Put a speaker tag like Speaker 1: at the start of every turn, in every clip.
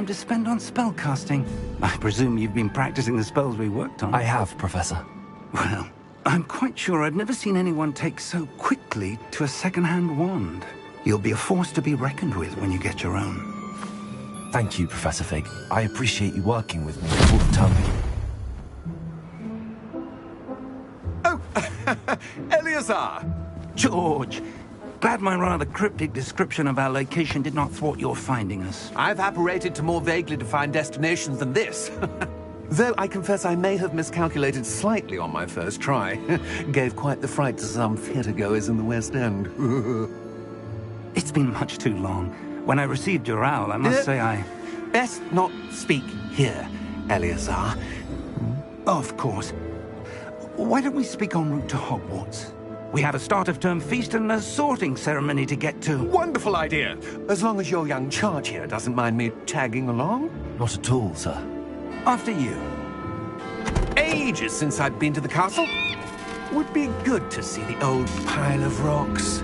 Speaker 1: time to spend on spellcasting. I presume you've been practicing the spells we worked on.
Speaker 2: I have, Professor.
Speaker 1: Well, I'm quite sure I've never seen anyone take so quickly to a second-hand wand. You'll be a force to be reckoned with when you get your own.
Speaker 2: Thank you, Professor Fig. I appreciate you working with me all the time.
Speaker 3: Oh, Eleazar!
Speaker 1: George! Glad my rather cryptic description of our location did not thwart your finding us.
Speaker 3: I've apparated to more vaguely defined destinations than this. Though I confess I may have miscalculated slightly on my first try. Gave quite the fright to some theatre-goers in the West End.
Speaker 1: It's been much too long. When I received your owl, I must say I...
Speaker 3: Best not speak here, Eleazar.
Speaker 1: Of course. Why don't we speak en route to Hogwarts? We have a start-of-term feast and a sorting ceremony to get to.
Speaker 3: Wonderful idea! As long as your young charge here doesn't mind me tagging along.
Speaker 2: Not at all, sir.
Speaker 1: After you.
Speaker 3: Ages since I've been to the castle. Would be good to see the old pile of rocks.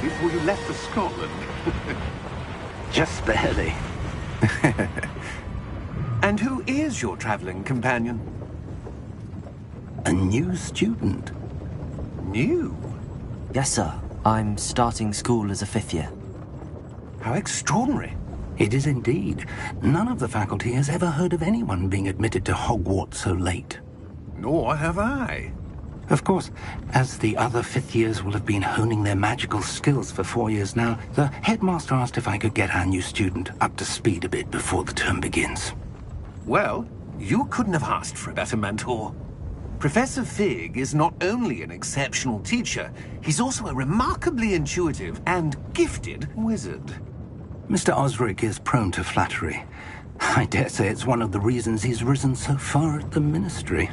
Speaker 3: Before you left for Scotland.
Speaker 1: Just barely.
Speaker 3: And who is your traveling companion?
Speaker 1: A new student.
Speaker 3: New?
Speaker 4: Yes, sir. I'm starting school as a 5th year.
Speaker 3: How extraordinary.
Speaker 1: It is indeed. None of the faculty has ever heard of anyone being admitted to Hogwarts so late.
Speaker 3: Nor have I.
Speaker 1: Of course, as the other 5th years will have been honing their magical skills for 4 years now, the headmaster asked if I could get our new student up to speed a bit before the term begins.
Speaker 3: Well, you couldn't have asked for a better mentor. Professor Fig is not only an exceptional teacher, he's also a remarkably intuitive and gifted wizard.
Speaker 1: Mr. Osric is prone to flattery. I dare say it's one of the reasons he's risen so far at the ministry.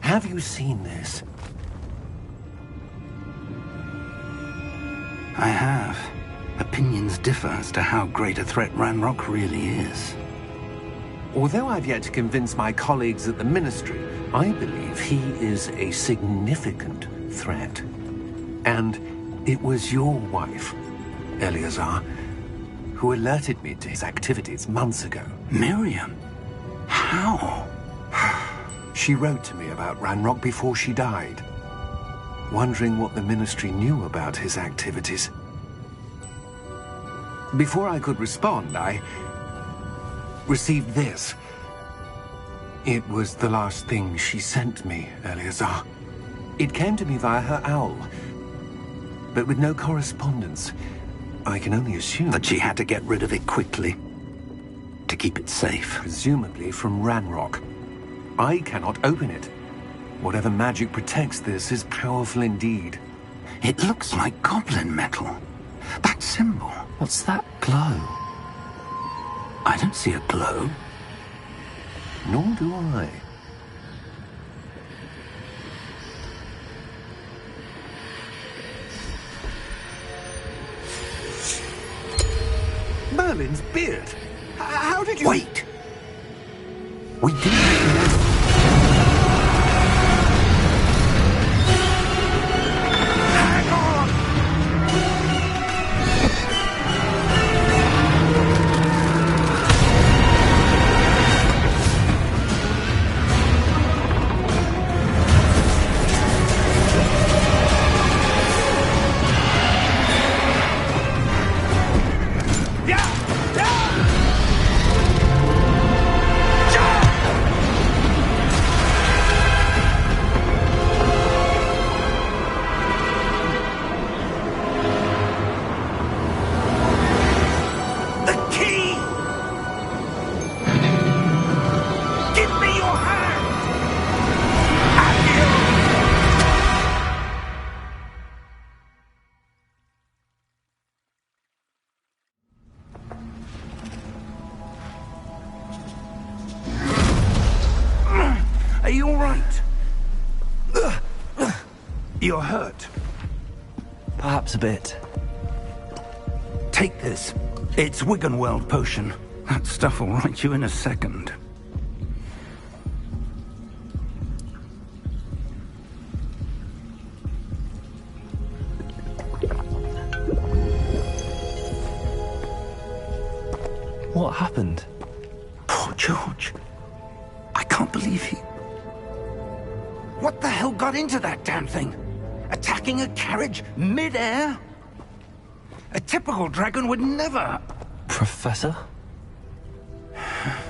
Speaker 3: Have you seen this?
Speaker 1: I have. Opinions differ as to how great a threat Ranrock really is.
Speaker 3: Although I've yet to convince my colleagues at the ministry, I believe he is a significant threat. And it was your wife, Eleazar, who alerted me to his activities months ago.
Speaker 1: Miriam? How?
Speaker 3: She wrote to me about Ranrock before she died, wondering what the ministry knew about his activities. Before I could respond, I received this. It was the last thing she sent me, Eleazar. It came to me via her owl, but with no correspondence. I can only assume
Speaker 1: that she had to get rid of it quickly, to keep it safe.
Speaker 3: Presumably from Ranrock. I cannot open it. Whatever magic protects this is powerful indeed.
Speaker 1: It looks like goblin metal. That symbol.
Speaker 4: What's that glow?
Speaker 1: I don't see a glow.
Speaker 3: Nor do I. Merlin's beard. How did you...
Speaker 1: Wait! We didn't know. You're hurt.
Speaker 2: Perhaps a bit.
Speaker 1: Take this. It's Wiggenweld potion. That stuff will right you in a second.
Speaker 2: What happened?
Speaker 1: Poor George. I can't believe he... What the hell got into that damn thing? Attacking a carriage mid-air? A typical dragon would never...
Speaker 2: Professor?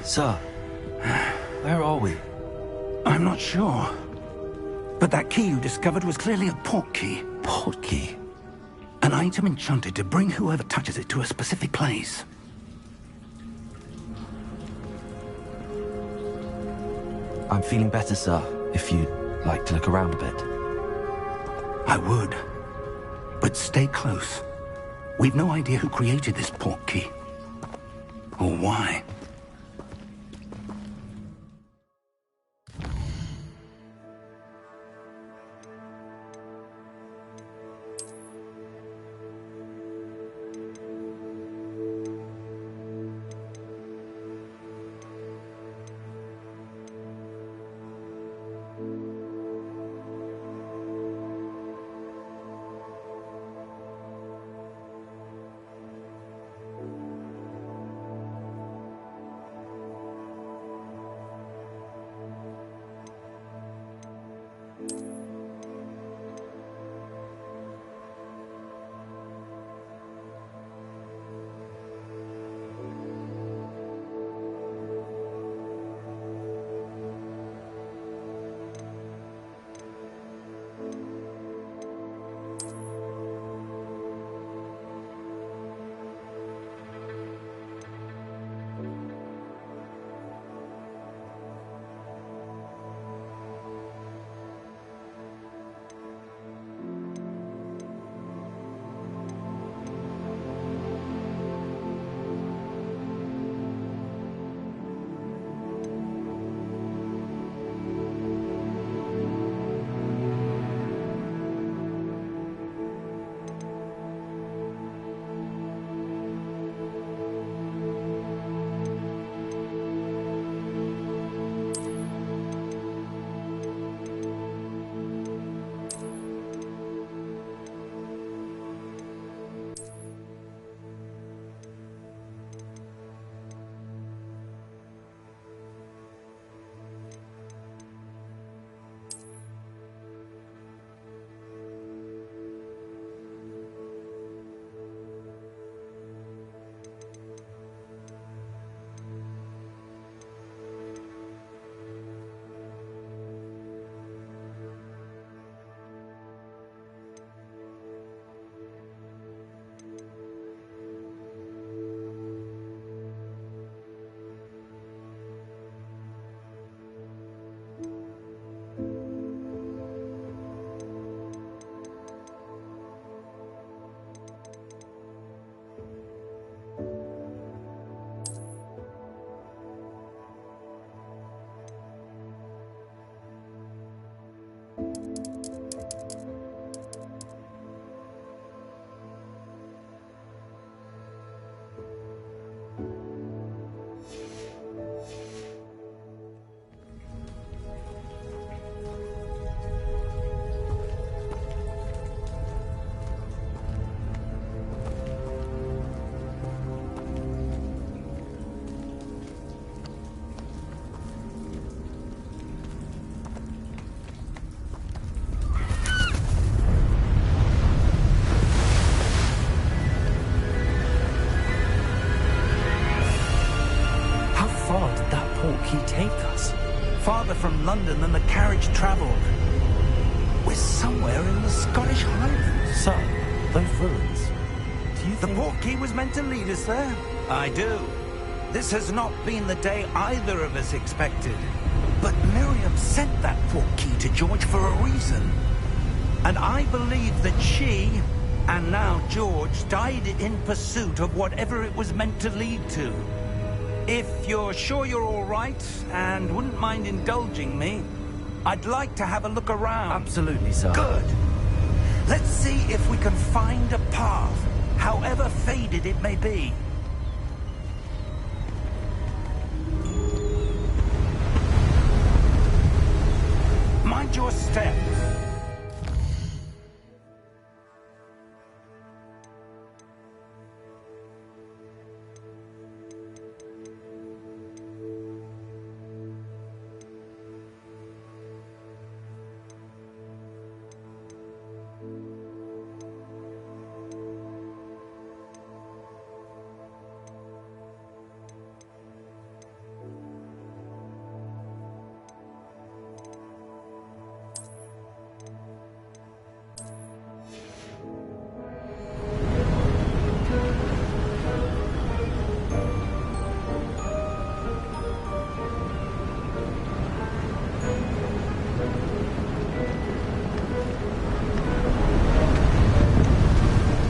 Speaker 2: Sir, where are we?
Speaker 1: I'm not sure. But that key you discovered was clearly a port key.
Speaker 2: Port key?
Speaker 1: An item enchanted to bring whoever touches it to a specific place.
Speaker 2: I'm feeling better, sir, if you'd like to look around a bit.
Speaker 1: I would. But stay close. We've no idea who created this port key. Or why.
Speaker 2: Take us?
Speaker 1: Farther from London than the carriage travelled. We're somewhere in the Scottish Highlands.
Speaker 2: Sir, those ruins. Do you think...
Speaker 1: The port key was meant to lead us there? I do. This has not been the day either of us expected. But Miriam sent that port key to George for a reason. And I believe that she, and now George, died in pursuit of whatever it was meant to lead to. If you're sure you're all right, and wouldn't mind indulging me, I'd like to have a look around.
Speaker 2: Absolutely, sir.
Speaker 1: Good. Let's see if we can find a path, however faded it may be. Mind your step.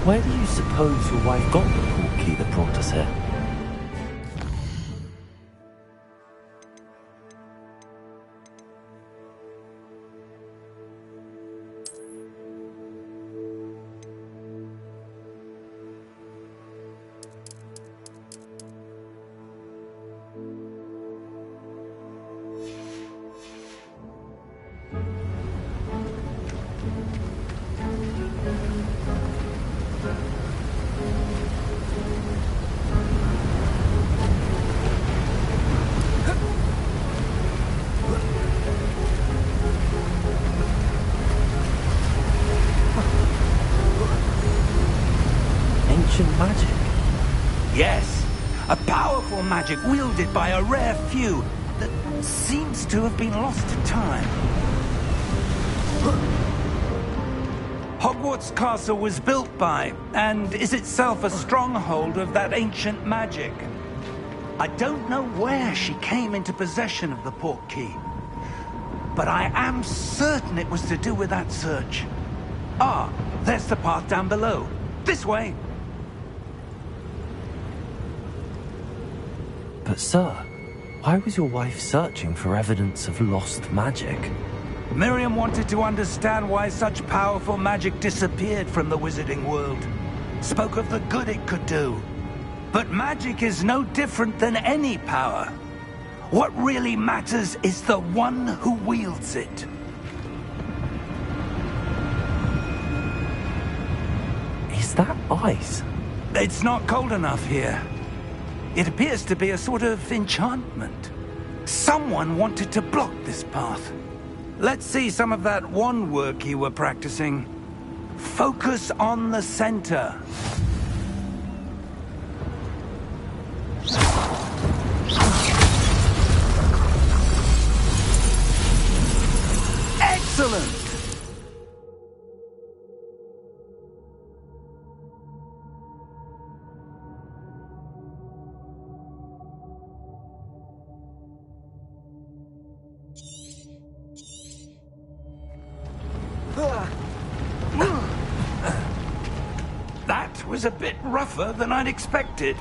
Speaker 2: Where do you suppose your wife got the portkey that brought us here? Magic?
Speaker 1: Yes, a powerful magic wielded by a rare few that seems to have been lost to time. Hogwarts Castle was built by, and is itself a stronghold of that ancient magic. I don't know where she came into possession of the portkey, but I am certain it was to do with that search. Ah, there's the path down below. This way.
Speaker 2: But sir, why was your wife searching for evidence of lost magic?
Speaker 1: Miriam wanted to understand why such powerful magic disappeared from the wizarding world. Spoke of the good it could do. But magic is no different than any power. What really matters is the one who wields it.
Speaker 2: Is that ice?
Speaker 1: It's not cold enough here. It appears to be a sort of enchantment. Someone wanted to block this path. Let's see some of that wand work you were practicing. Focus on the center. Excellent! That was a bit rougher than I'd expected.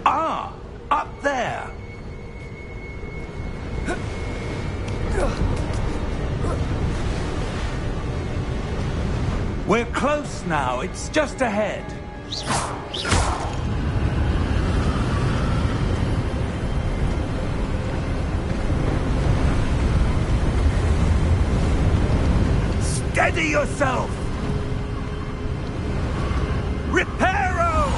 Speaker 1: Ah, up there. We're close now. It's just ahead. Steady yourself! Reparo!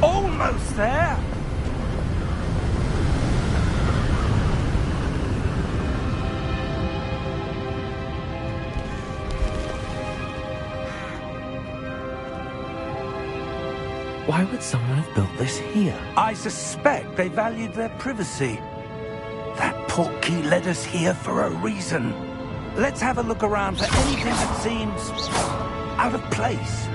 Speaker 1: Almost there!
Speaker 2: Why would someone have built this here?
Speaker 1: I suspect they valued their privacy. That portkey led us here for a reason. let's have a look around for anything that seems out of place.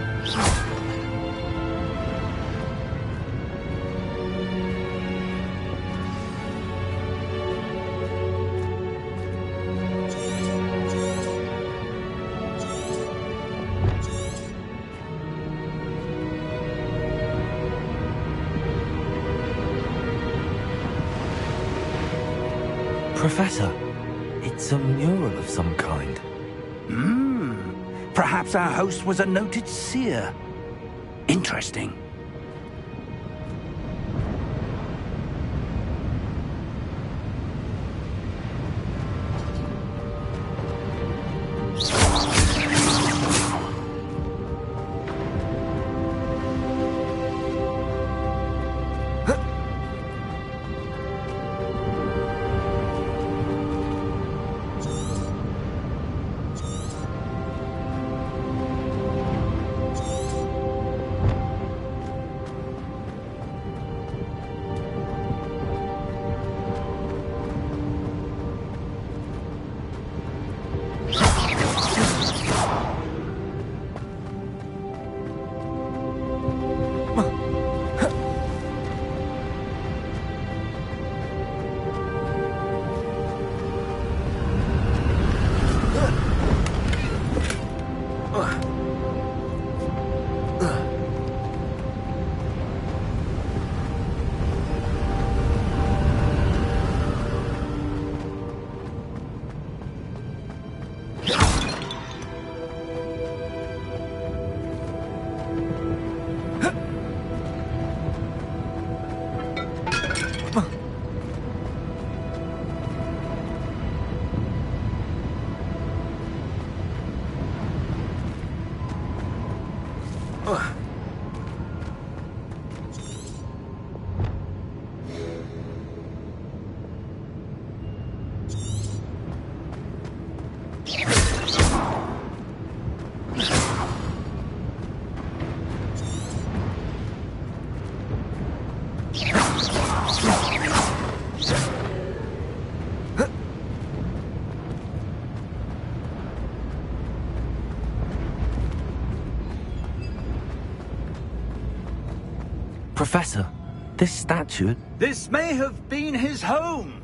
Speaker 2: Professor, it's a mural of some kind.
Speaker 1: Perhaps our host was a noted seer. Interesting.
Speaker 2: Professor, this statue...
Speaker 1: This may have been his home.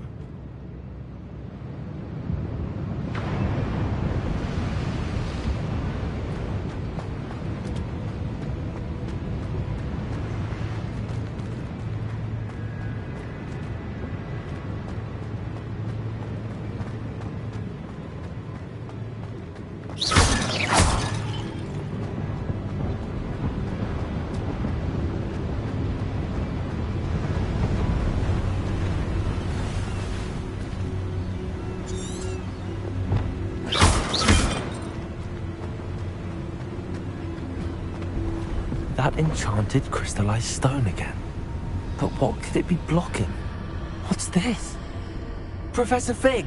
Speaker 2: That enchanted crystallized stone again. But what could it be blocking? What's this? Professor Fig!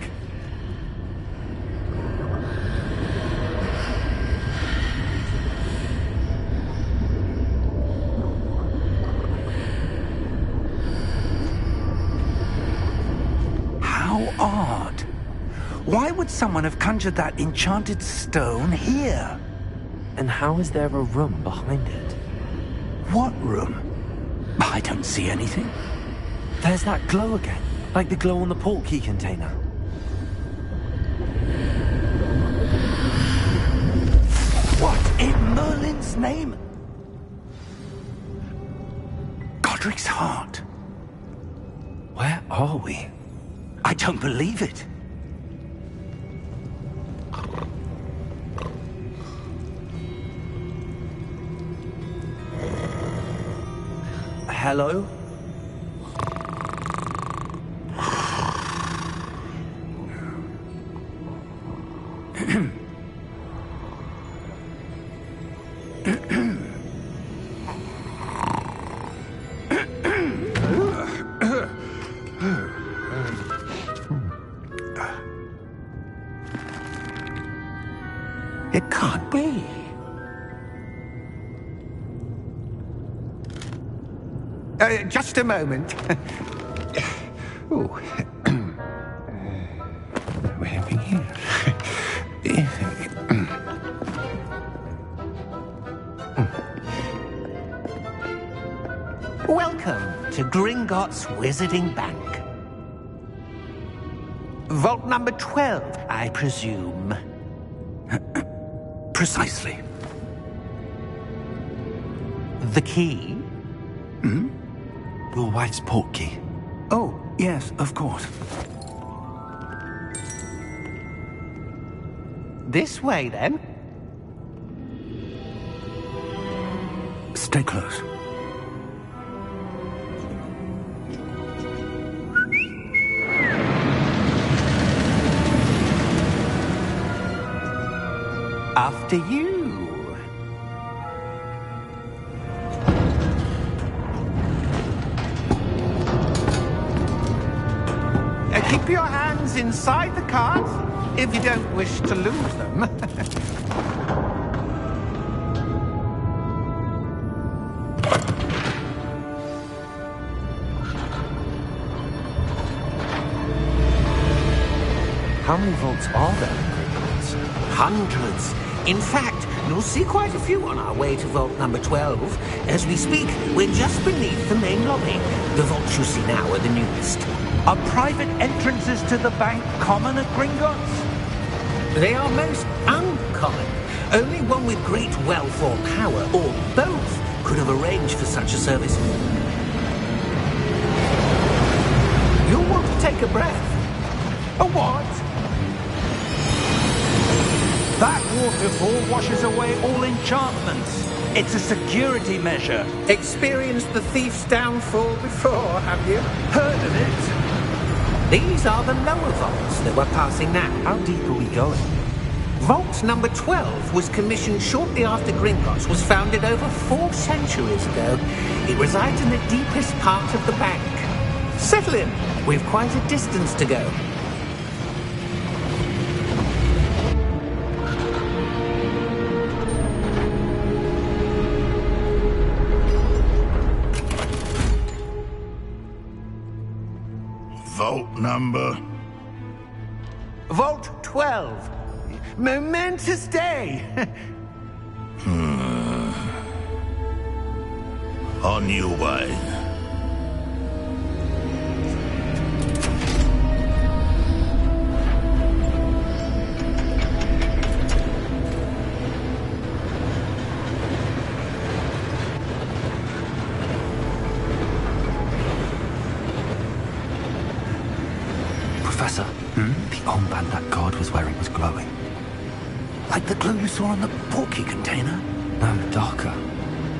Speaker 1: How odd. Why would someone have conjured that enchanted stone here?
Speaker 2: And how is there a room behind it?
Speaker 1: What room? I don't see anything.
Speaker 2: There's that glow again, like the glow on the portkey container.
Speaker 1: What in Merlin's name? Godric's heart.
Speaker 2: Where are we?
Speaker 1: I don't believe it.
Speaker 2: Hello?
Speaker 3: It can't be. Just a moment. Oh. We're having here. Welcome to Gringotts Wizarding Bank. Vault number 12, I presume.
Speaker 1: Precisely.
Speaker 3: The key?
Speaker 2: Your wife's portkey.
Speaker 1: Oh, yes, of course.
Speaker 3: This way, then.
Speaker 1: Stay close.
Speaker 3: After you. Keep your hands inside the cart if you don't wish to lose them.
Speaker 2: How many vaults are there in Gringotts?
Speaker 3: Hundreds. In fact, you'll see quite a few on our way to vault number 12. As we speak, we're just beneath the main lobby. The vaults you see now are the newest.
Speaker 1: Are private entrances to the bank common at Gringotts?
Speaker 3: They are most uncommon. Only one with great wealth or power, or both, could have arranged for such a service. You'll want to take a breath.
Speaker 1: A what? That waterfall washes away all enchantments. It's a security measure.
Speaker 3: Experienced the thief's downfall before, have you?
Speaker 1: Heard of it?
Speaker 3: These are the lower vaults that we're passing now.
Speaker 2: How deep are we going?
Speaker 3: Vault number 12 was commissioned shortly after Gringotts was founded over 4 centuries ago. It resides in the deepest part of the bank. Settle in. We've quite a distance to go.
Speaker 5: Vault number?
Speaker 3: Vault 12. Momentous day.
Speaker 5: On your way.
Speaker 2: Professor, the armband that guard was wearing was glowing.
Speaker 1: Like the glow you saw on the portkey container?
Speaker 2: No, darker.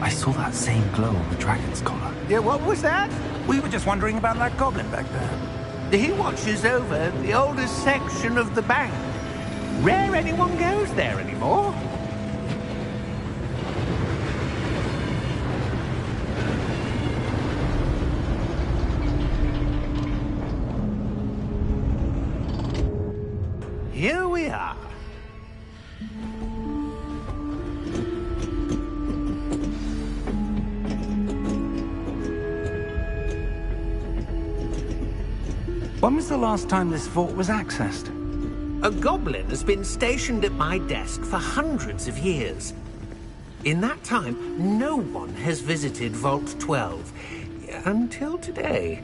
Speaker 2: I saw that same glow on the dragon's collar.
Speaker 3: Yeah, what was that?
Speaker 1: We were just wondering about that goblin back there.
Speaker 3: He watches over the oldest section of the bank. Rare anyone goes there anymore. Here we are.
Speaker 1: When was the last time this vault was accessed?
Speaker 3: A goblin has been stationed at my desk for hundreds of years. In that time, no one has visited Vault 12 until today.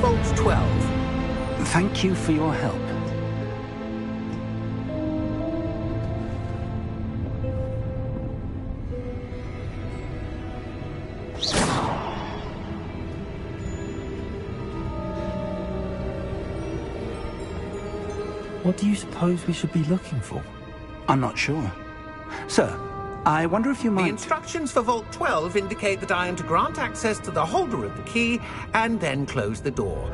Speaker 3: Vault 12.
Speaker 1: Thank you for your help.
Speaker 2: What do you suppose we should be looking for?
Speaker 1: I'm not sure. Sir, I wonder if you might...
Speaker 3: The instructions for Vault 12 indicate that I am to grant access to the holder of the key and then close the door.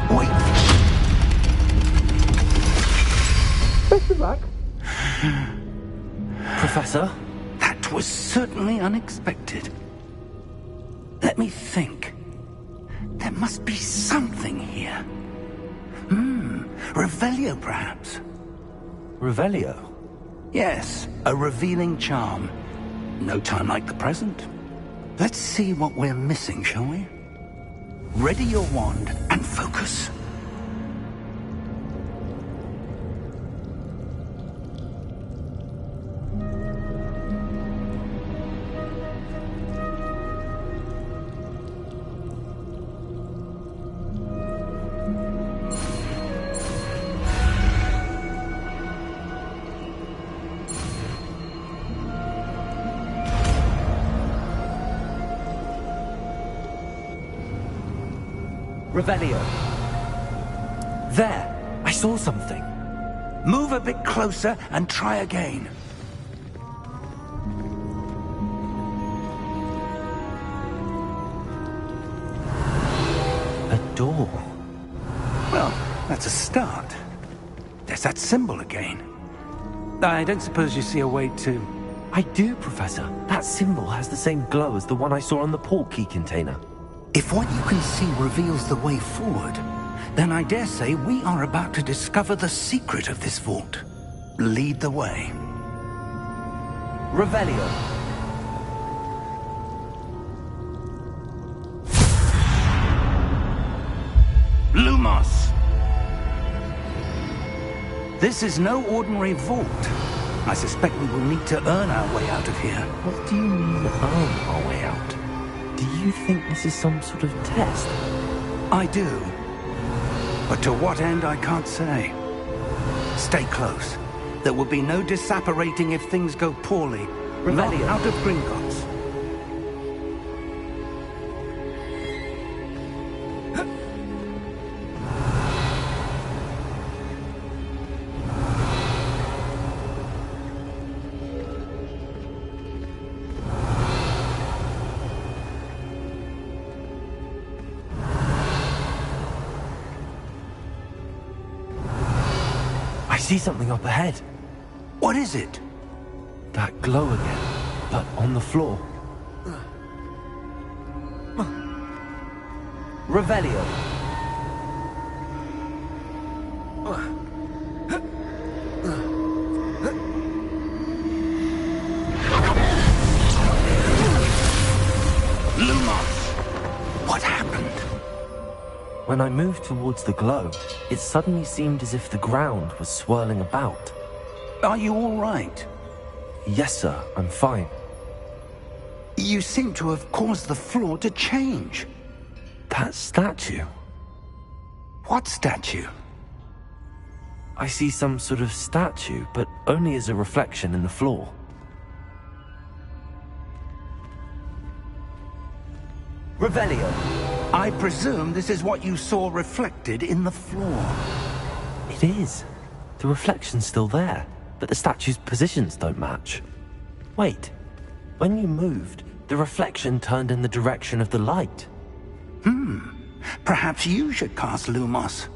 Speaker 1: Wait!
Speaker 3: Best of luck.
Speaker 2: Professor?
Speaker 1: That was certainly unexpected. Let me think. There must be something here. Revelio, perhaps?
Speaker 2: Revelio?
Speaker 1: Yes, a revealing charm. No time like the present. Let's see what we're missing, shall we? Ready your wand and focus.
Speaker 2: Revelio. There! I saw something.
Speaker 1: Move a bit closer and try again.
Speaker 2: A door.
Speaker 1: Well, that's a start. There's that symbol again. I don't suppose you see a way to...
Speaker 2: I do, Professor. That symbol has the same glow as the one I saw on the port key container.
Speaker 1: If what you can see reveals the way forward, then I dare say we are about to discover the secret of this vault. Lead the way.
Speaker 2: Revelio.
Speaker 1: Lumos! This is no ordinary vault. I suspect we will need to earn our way out of here.
Speaker 2: What do you mean, earn our way out? Do you think this is some sort of test?
Speaker 1: I do. But to what end, I can't say. Stay close. There will be no disapparating if things go poorly. Not out of Gringotts.
Speaker 2: I see something up ahead.
Speaker 1: What is it?
Speaker 2: That glow again, but on the floor. Revelio.
Speaker 1: What happened?
Speaker 2: When I moved towards the glow, it suddenly seemed as if the ground was swirling about.
Speaker 1: Are you all right?
Speaker 2: Yes, sir, I'm fine.
Speaker 1: You seem to have caused the floor to change.
Speaker 2: That statue.
Speaker 1: What statue?
Speaker 2: I see some sort of statue, but only as a reflection in the floor. Revelio.
Speaker 1: I presume this is what you saw reflected in the floor.
Speaker 2: It is. The reflection's still there, but the statue's positions don't match. Wait. When you moved, the reflection turned in the direction of the light.
Speaker 1: Perhaps you should cast Lumos.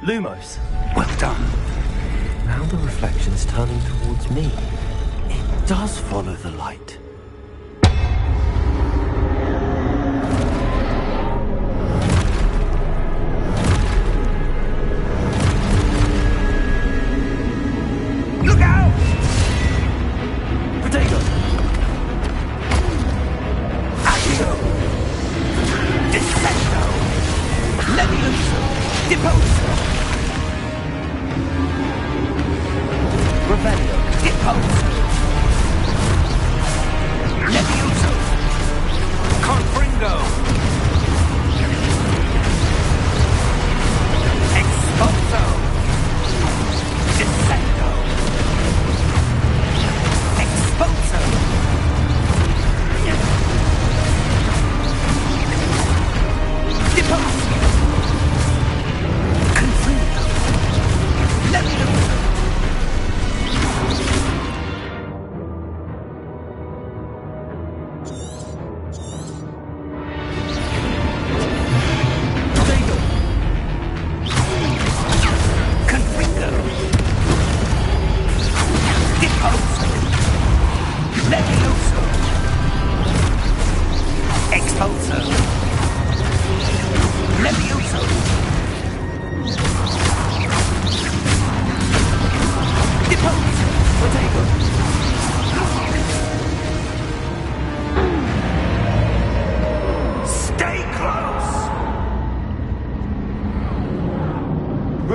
Speaker 2: Lumos.
Speaker 1: Well done.
Speaker 2: Now the reflection's turning towards me. It does follow the light.
Speaker 1: Look out!
Speaker 2: Potato!
Speaker 1: Accio! Descendo! Levioso! Deposo!
Speaker 2: Revelio.
Speaker 1: Deposo! Levioso! Confringo! Expulso! Descendo! Expulso! Deposo!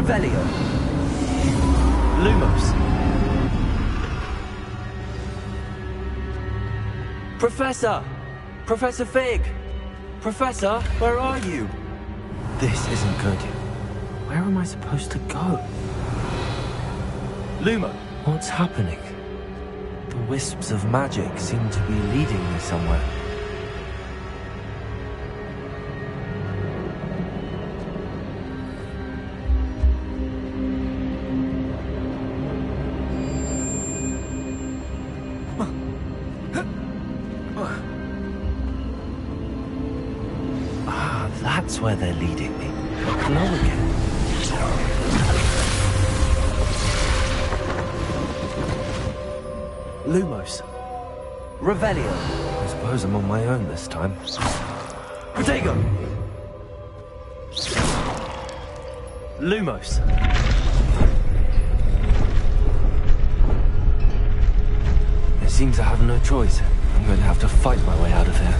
Speaker 2: Revelio. Lumos. Professor! Professor Fig! Professor, where are you? This isn't good. Where am I supposed to go? Lumo, what's happening? The wisps of magic seem to be leading me somewhere. That's where they're leading me. Hello again. Lumos. Revelio. I suppose I'm on my own this time. Protego! Lumos. It seems I have no choice. I'm going to have to fight my way out of here.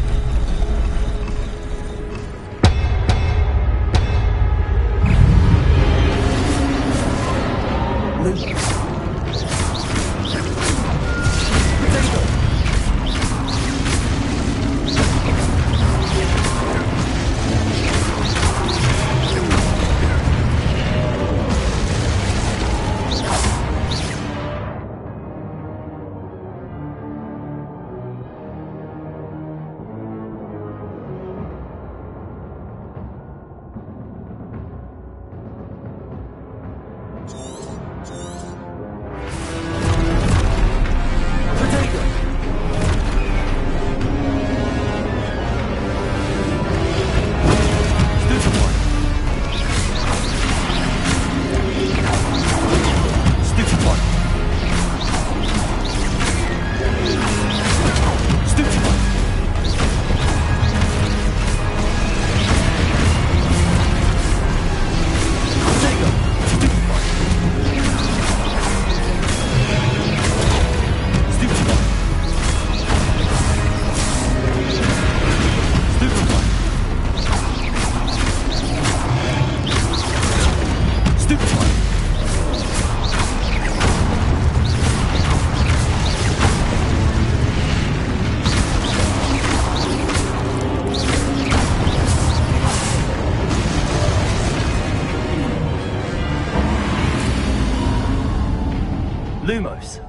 Speaker 2: Lumos.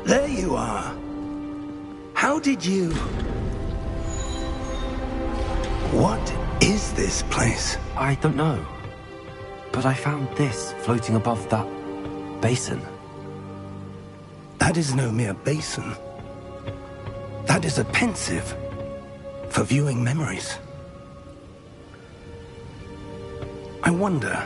Speaker 1: There you are. How did you... What is this place?
Speaker 2: I don't know. But I found this floating above that basin.
Speaker 1: That is no mere basin. That is a pensive for viewing memories. I wonder...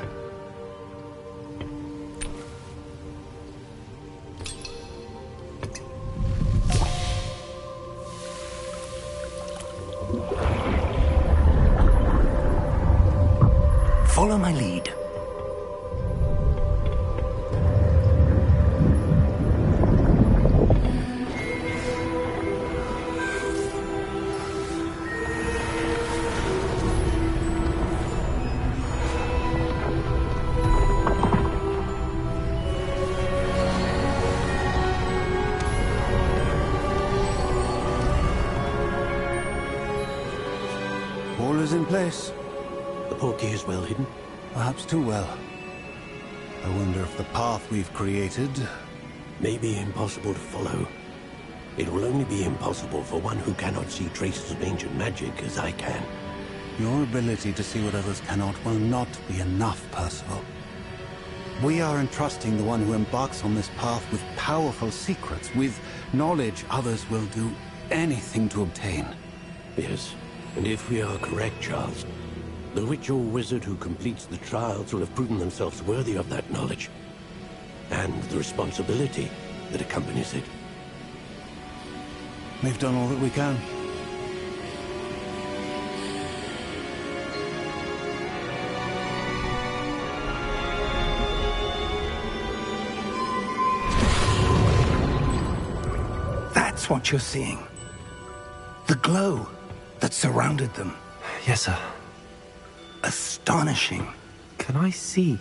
Speaker 1: Follow my lead.
Speaker 6: All is in place.
Speaker 7: The portkey is well hidden?
Speaker 6: Perhaps too well. I wonder if the path we've created...
Speaker 7: may be impossible to follow. It will only be impossible for one who cannot see traces of ancient magic as I can.
Speaker 6: Your ability to see what others cannot will not be enough, Percival. We are entrusting the one who embarks on this path with powerful secrets, with knowledge others will do anything to obtain.
Speaker 7: Yes, and if we are correct, Charles, the witch or wizard who completes the trials will have proven themselves worthy of that knowledge, and the responsibility that accompanies it.
Speaker 6: We've done all that we can.
Speaker 1: That's what you're seeing. The glow that surrounded them.
Speaker 2: Yes, sir.
Speaker 1: Astonishing.
Speaker 2: Can I see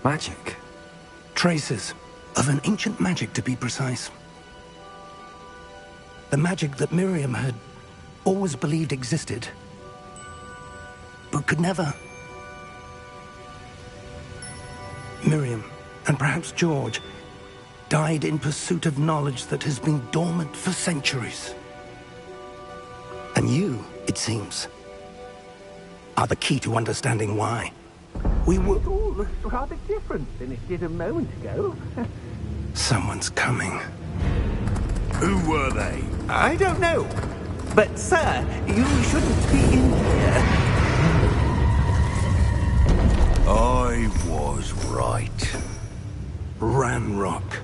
Speaker 2: magic?
Speaker 1: Traces of an ancient magic, to be precise. The magic that Miriam had always believed existed, but could never. Miriam, and perhaps George, died in pursuit of knowledge that has been dormant for centuries. And you, it seems, are the key to understanding why. We were...
Speaker 8: It all looks rather different than it did a moment ago.
Speaker 1: Someone's coming.
Speaker 5: Who were they?
Speaker 8: I don't know. But, sir, you shouldn't be in here.
Speaker 5: I was right.
Speaker 1: Ranrock.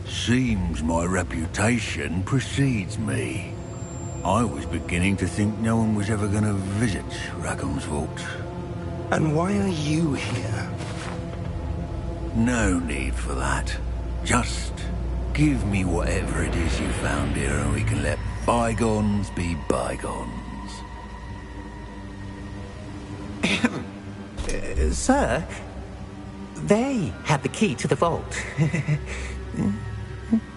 Speaker 5: Seems my reputation precedes me. I was beginning to think no one was ever going to visit Rackham's vault.
Speaker 1: And why are you here?
Speaker 5: No need for that. Just give me whatever it is you found here and we can let bygones be bygones.
Speaker 8: Sir, they had the key to the vault.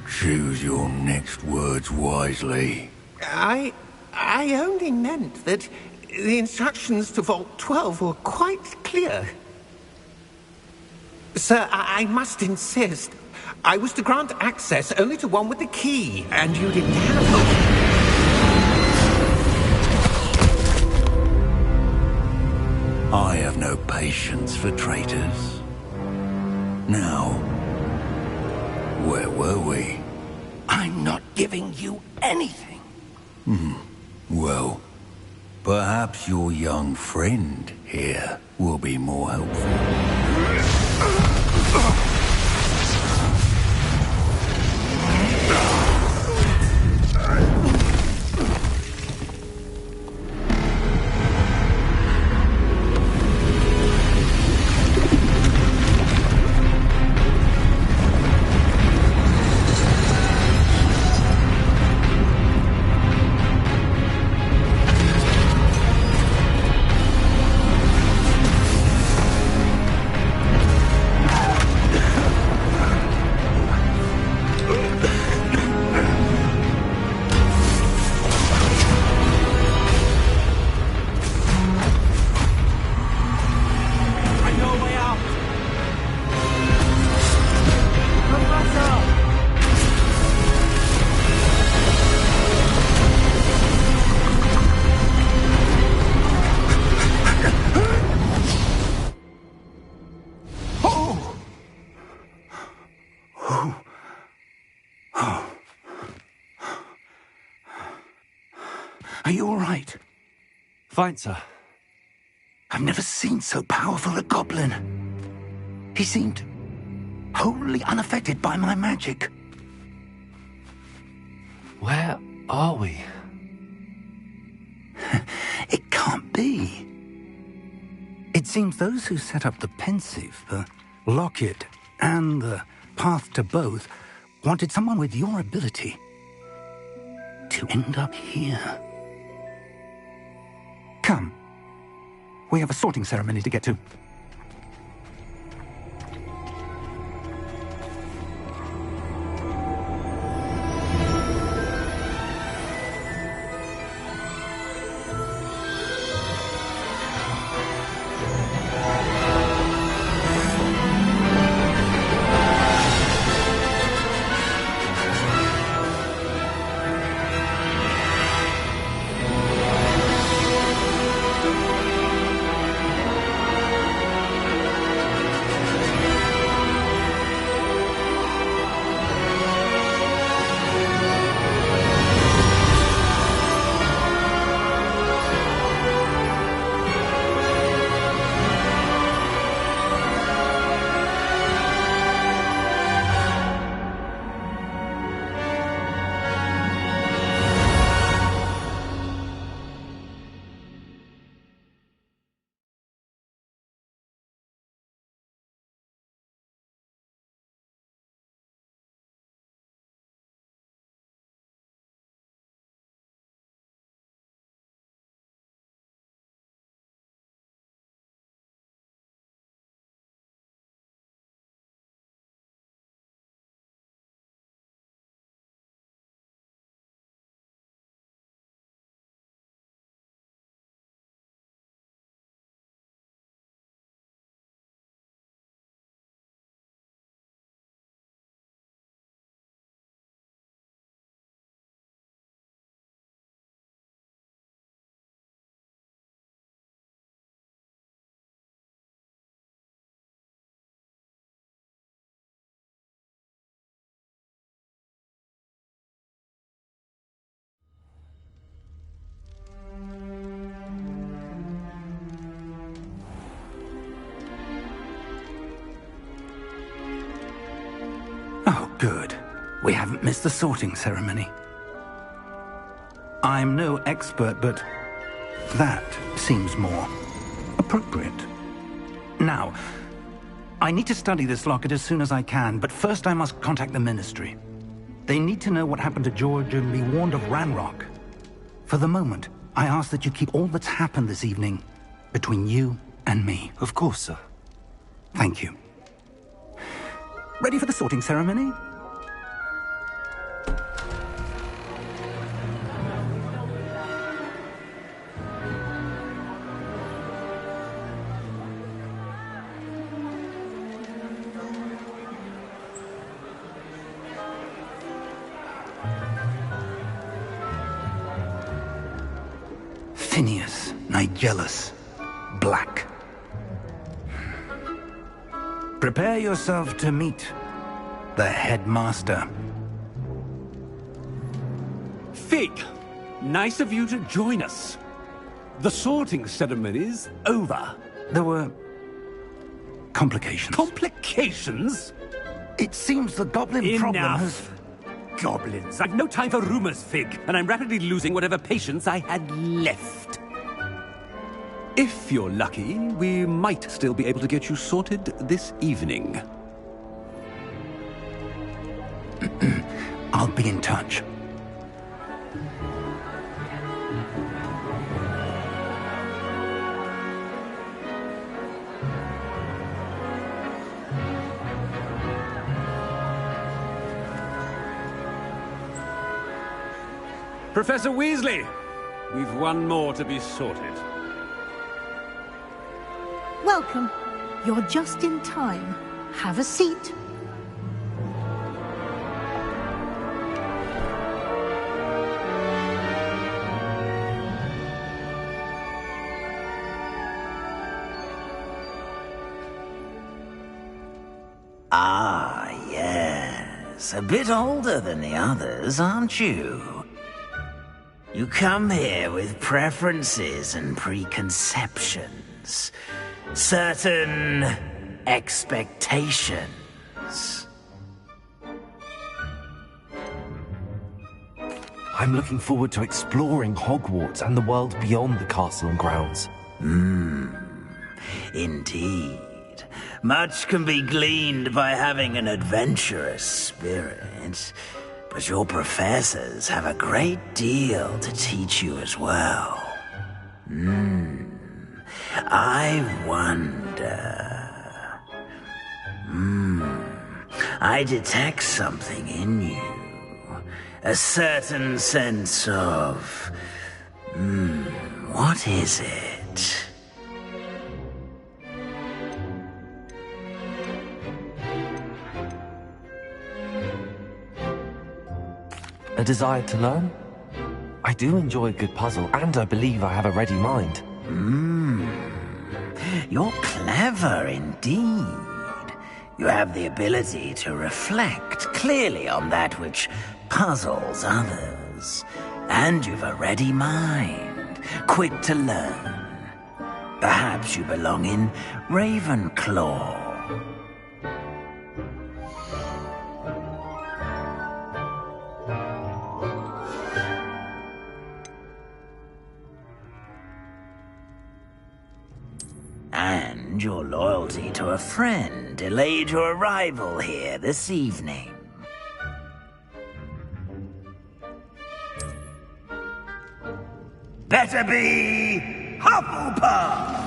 Speaker 5: Choose your next words wisely.
Speaker 8: I only meant that the instructions to Vault 12 were quite clear. Sir, I must insist. I was to grant access only to one with the key, and you didn't have it.
Speaker 5: I have no patience for traitors. Now, where were we?
Speaker 1: I'm not giving you anything.
Speaker 5: Well, perhaps your young friend here will be more helpful.
Speaker 1: Are you all right?
Speaker 2: Fine, sir.
Speaker 1: I've never seen so powerful a goblin. He seemed wholly unaffected by my magic.
Speaker 2: Where are we?
Speaker 1: It can't be. It seems those who set up the pensive, the locket, and the path to both wanted someone with your ability to end up here. Come. We have a sorting ceremony to get to. Good. We haven't missed the sorting ceremony. I'm no expert, but that seems more appropriate. Now, I need to study this locket as soon as I can, but first I must contact the Ministry. They need to know what happened to George and be warned of Ranrock. For the moment, I ask that you keep all that's happened this evening between you and me.
Speaker 2: Of course, sir.
Speaker 1: Thank you. Ready for the sorting ceremony? Phineas, Nigellus, Black. Prepare yourself to meet the headmaster.
Speaker 3: Fig, nice of you to join us. The sorting ceremony's over.
Speaker 1: There were complications.
Speaker 3: Complications?
Speaker 1: It seems the goblin problem has...
Speaker 3: Enough. Goblins. I've no time for rumors, Fig, and I'm rapidly losing whatever patience I had left. If you're lucky, we might still be able to get you sorted this evening.
Speaker 1: I'll be in touch.
Speaker 3: Professor Weasley, we've one more to be sorted.
Speaker 9: Welcome. You're just in time. Have a seat.
Speaker 10: Ah, yes. A bit older than the others, aren't you? You come here with preferences and preconceptions. Certain expectations.
Speaker 2: I'm looking forward to exploring Hogwarts and the world beyond the castle and grounds.
Speaker 10: Indeed. Much can be gleaned by having an adventurous spirit, but your professors have a great deal to teach you as well. I wonder... I detect something in you. A certain sense of... what is it?
Speaker 2: A desire to learn? I do enjoy a good puzzle, and I believe I have a ready mind.
Speaker 10: You're clever indeed. You have the ability to reflect clearly on that which puzzles others. And you've a ready mind, quick to learn. Perhaps you belong in Ravenclaw. And your loyalty to a friend delayed your arrival here this evening. Better be Hufflepuff!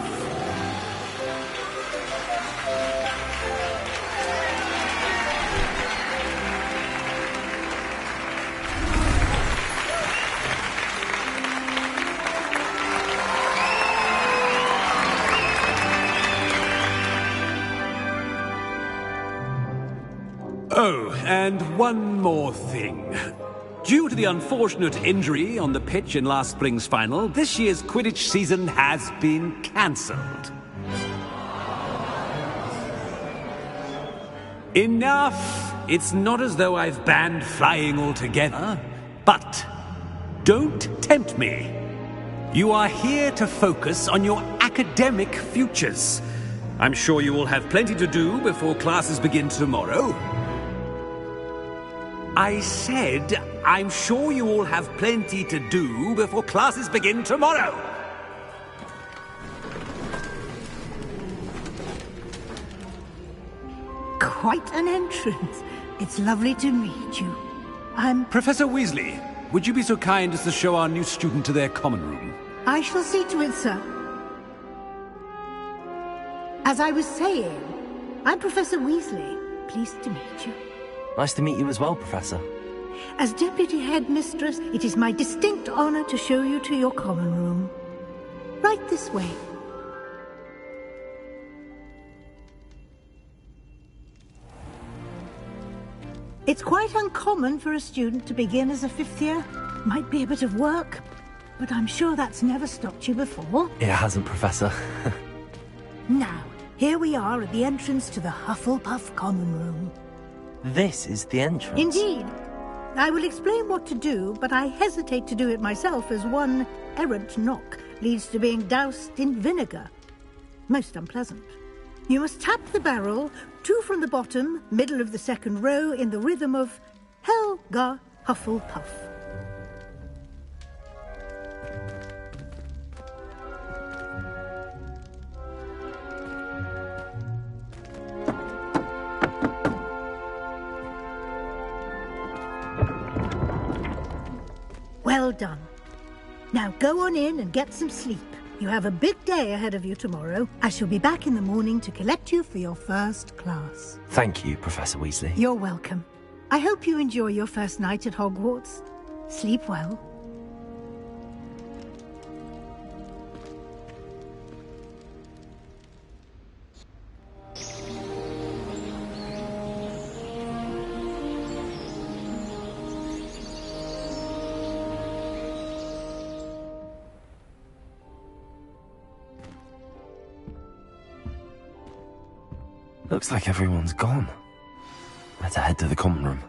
Speaker 3: Oh, and one more thing. Due to the unfortunate injury on the pitch in last spring's final, this year's Quidditch season has been cancelled. Enough! It's not as though I've banned flying altogether, but don't tempt me. You are here to focus on your academic futures. I'm sure you will have plenty to do before classes begin tomorrow. I said, I'm sure you all have plenty to do before classes begin tomorrow.
Speaker 9: Quite an entrance. It's lovely to meet you. I'm...
Speaker 11: Professor Weasley, would you be so kind as to show our new student to their common room?
Speaker 9: I shall see to it, sir. As I was saying, I'm Professor Weasley. Pleased to meet you.
Speaker 2: Nice to meet you as well, Professor.
Speaker 9: As Deputy Headmistress, it is my distinct honor to show you to your common room. Right this way. It's quite uncommon for a student to begin as a fifth year. Might be a bit of work, but I'm sure that's never stopped you before.
Speaker 2: It hasn't, Professor.
Speaker 9: Now, here we are at the entrance to the Hufflepuff common room.
Speaker 2: This is the entrance?
Speaker 9: Indeed. I will explain what to do, but I hesitate to do it myself as one errant knock leads to being doused in vinegar. Most unpleasant. You must tap the barrel, 2 from the bottom, middle of the second row, in the rhythm of Helga Hufflepuff. Well done. Now go on in and get some sleep. You have a big day ahead of you tomorrow. I shall be back in the morning to collect you for your first class.
Speaker 2: Thank you, Professor Weasley.
Speaker 9: You're welcome. I hope you enjoy your first night at Hogwarts. Sleep well.
Speaker 2: Looks like everyone's gone. Better head to the common room.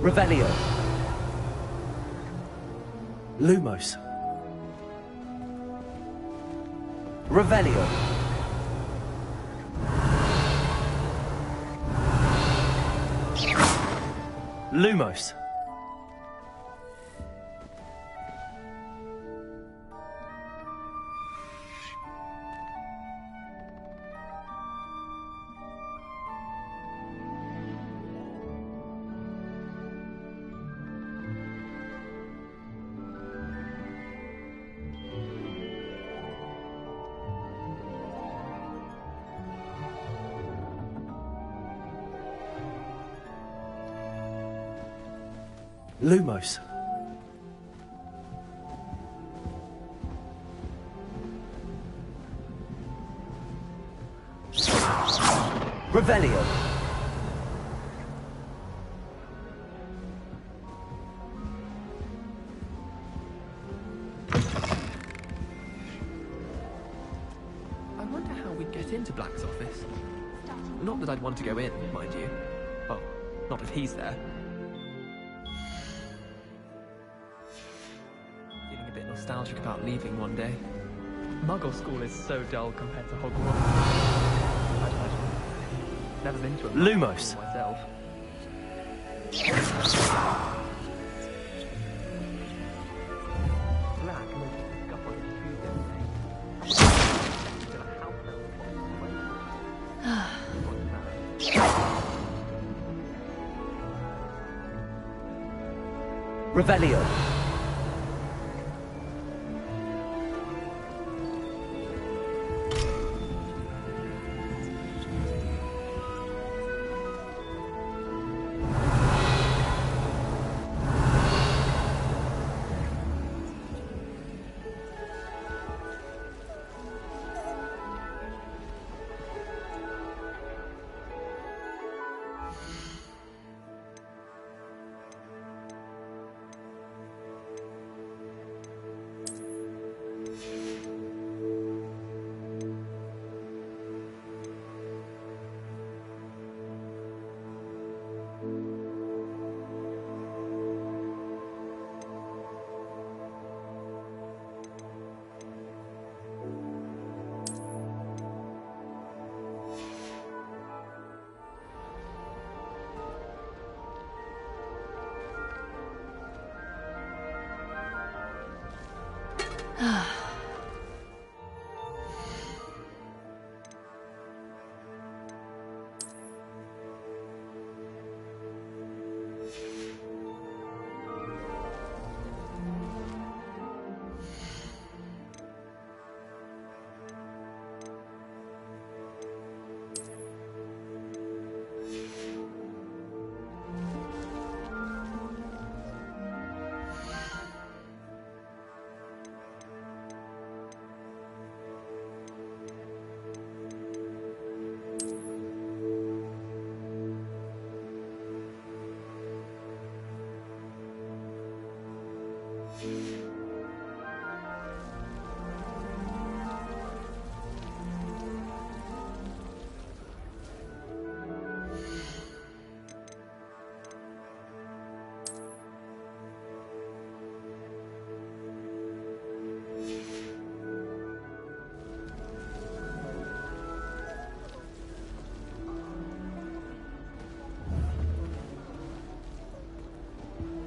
Speaker 2: Revelio. Lumos. Revelio. Lumos. Lumos. Revelio.
Speaker 12: I wonder how we'd get into Black's office. Not that I'd want to go in, mind you. Well, not if he's there. Feeling a bit nostalgic about leaving one day. Muggle school is so dull compared to Hogwarts. Never been to a
Speaker 2: Lumos.
Speaker 12: myself.
Speaker 2: Revelio.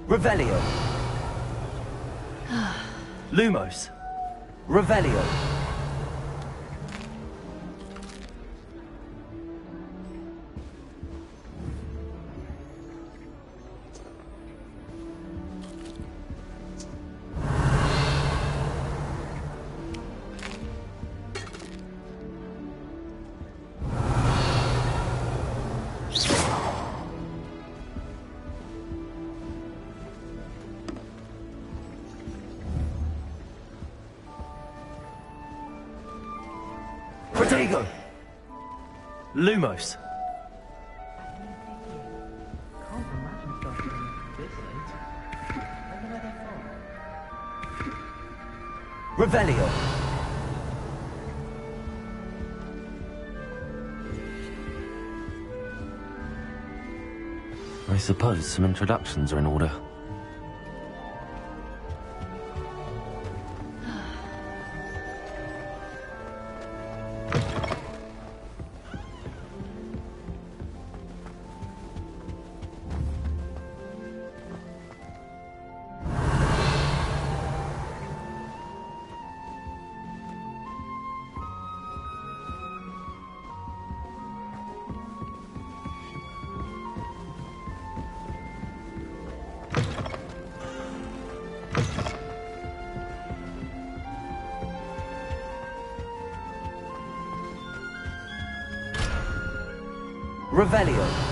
Speaker 2: Revelio. Lumos. Revelio. Protego. Lumos. Revelio. suppose some introductions are in order.
Speaker 4: Revelio.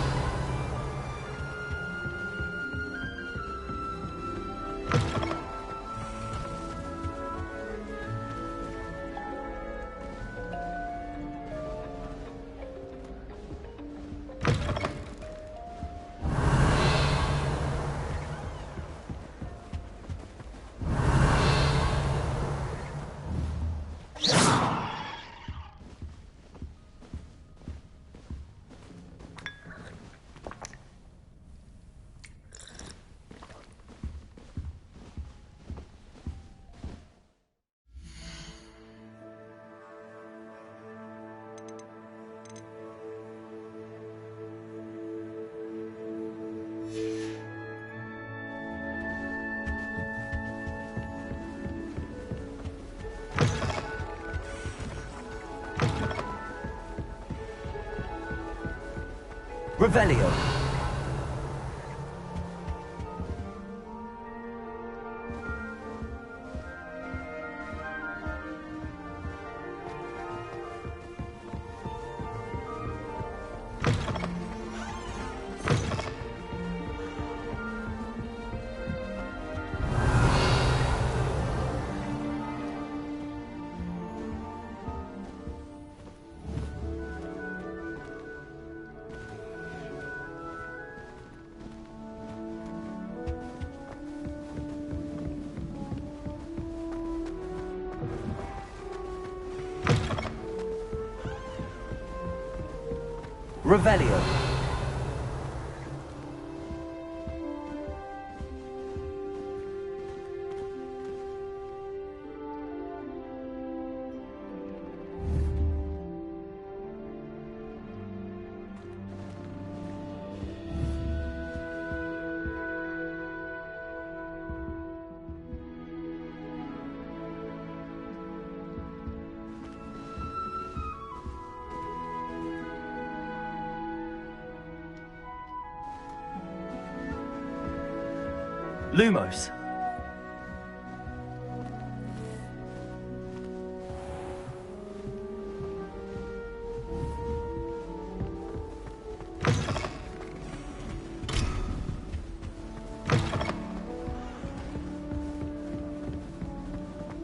Speaker 4: Revelio. Revelio. Lumos.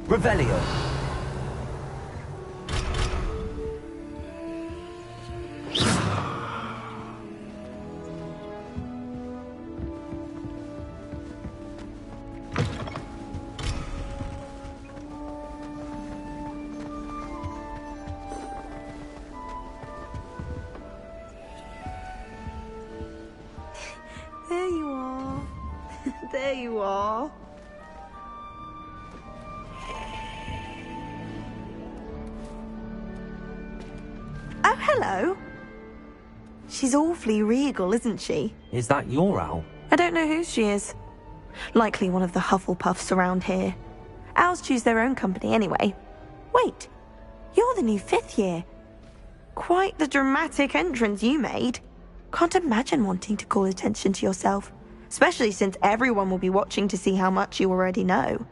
Speaker 4: Revelio.
Speaker 13: There you are. There you are. Oh, hello. She's awfully regal, isn't she?
Speaker 2: Is that your owl?
Speaker 13: I don't know who she is. Likely one of the Hufflepuffs around here. Owls choose their own company anyway. Wait, you're the new 5th year. Quite the dramatic entrance you made. Can't imagine wanting to call attention to yourself, especially since everyone will be watching to see how much you already know.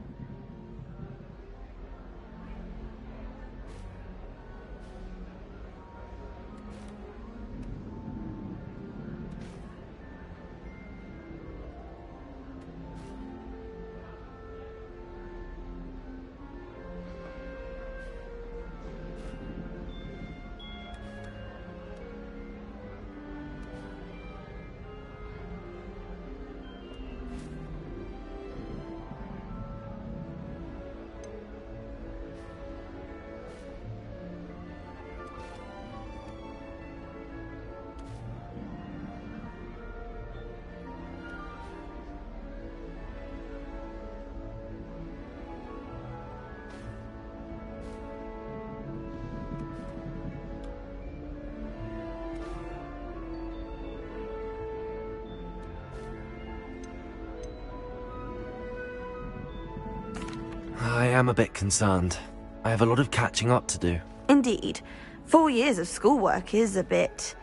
Speaker 2: am a bit concerned. I have a lot of catching up to do.
Speaker 13: Indeed. 4 years of schoolwork is a bit...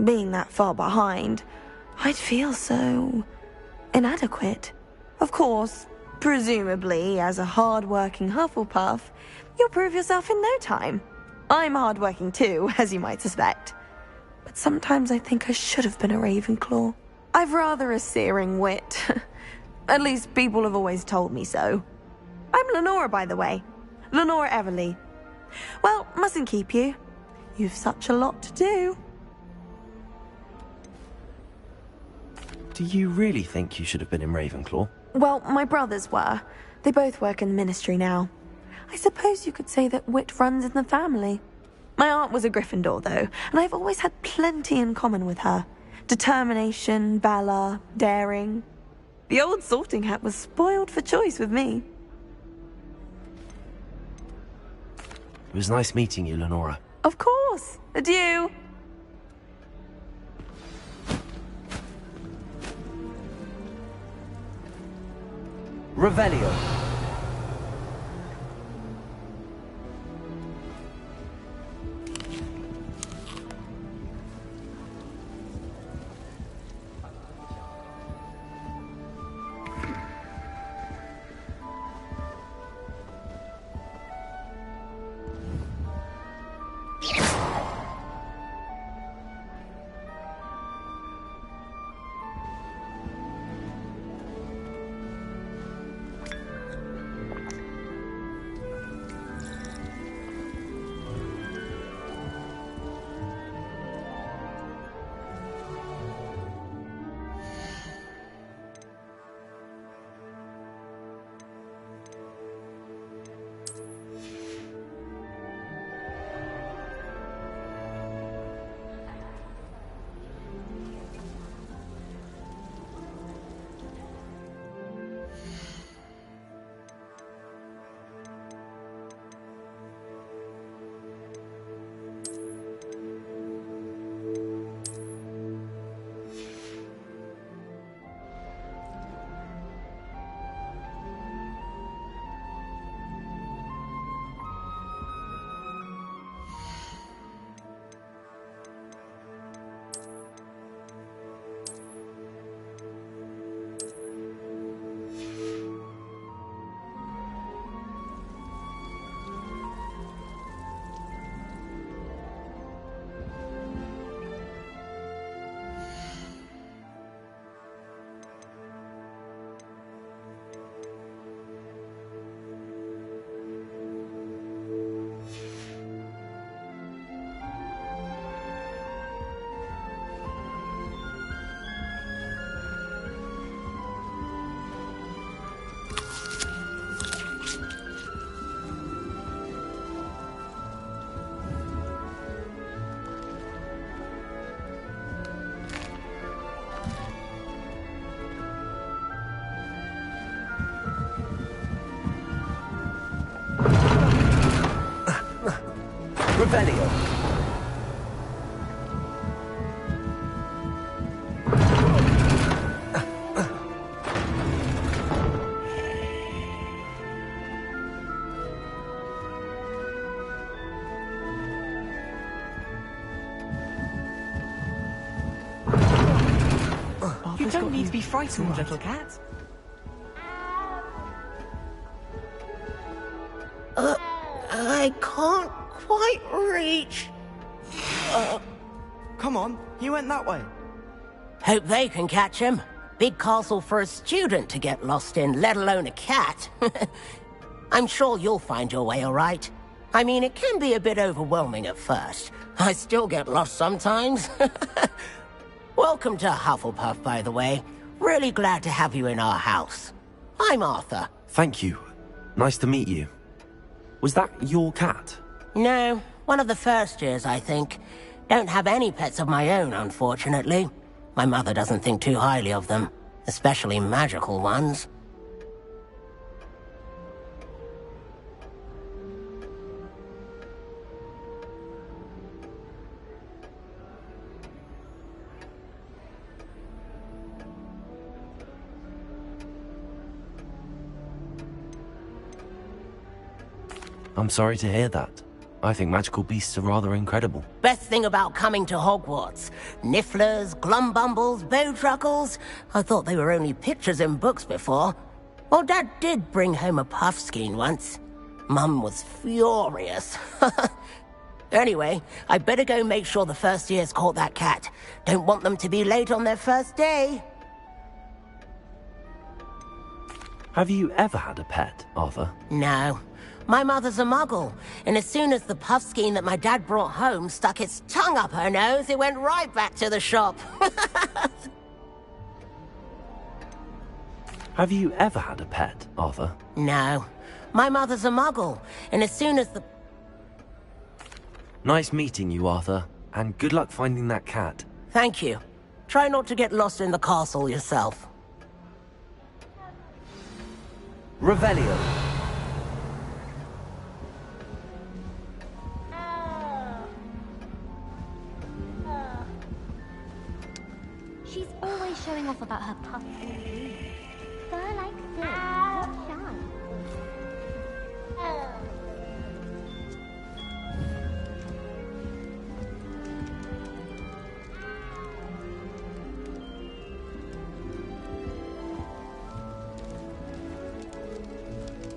Speaker 13: Being that far behind, I'd feel so... inadequate. Of course, presumably, as a hard-working Hufflepuff, you'll prove yourself in no time. I'm hard-working too, as you might suspect. But sometimes I think I should have been a Ravenclaw. I've rather a searing wit. At least people have always told me so. I'm Lenora, by the way. Lenora Everly. Well, mustn't keep you. You've such a lot to do.
Speaker 2: Do you really think you should have been in Ravenclaw?
Speaker 13: Well, my brothers were. They both work in the Ministry now. I suppose you could say that wit runs in the family. My aunt was a Gryffindor, though, and I've always had plenty in common with her. Determination, valor, daring. The old sorting hat was spoiled for choice with me.
Speaker 2: It was nice meeting you, Lenora.
Speaker 13: Of course. Adieu.
Speaker 2: Revelio. Revelio.
Speaker 14: You don't need to be frightened, little cat.
Speaker 8: I can't quite reach.
Speaker 14: Come on, you went that way.
Speaker 15: Hope they can catch him. Big castle for a student to get lost in, let alone a cat. I'm sure you'll find your way all right. I mean, it can be a bit overwhelming at first. I still get lost sometimes. Welcome to Hufflepuff, by the way. Really glad to have you in our house. I'm Arthur.
Speaker 2: Thank you. Nice to meet you. Was that your cat?
Speaker 15: No, one of the first years, I think. Don't have any pets of my own, unfortunately. My mother doesn't think too highly of them, especially magical ones.
Speaker 2: I'm sorry to hear that. I think magical beasts are rather incredible.
Speaker 15: Best thing about coming to Hogwarts. Nifflers, glumbumbles, bowtruckles. I thought they were only pictures in books before. Well, Dad did bring home a puffskein once. Mum was furious. Anyway, I better go make sure the first years caught that cat. Don't want them to be late on their first day.
Speaker 2: Have you ever had a pet, Arthur?
Speaker 15: No. My mother's a muggle, and as soon as the puffskein that my dad brought home stuck its tongue up her nose, it went right back to the shop.
Speaker 2: Have you ever had a pet, Arthur?
Speaker 15: No. My mother's a muggle, and as soon as the...
Speaker 2: Nice meeting you, Arthur, and good luck finding that cat.
Speaker 15: Thank you. Try not to get lost in the castle yourself.
Speaker 2: Revelio.
Speaker 16: She's always showing off about her puff. Fur like this, not shy.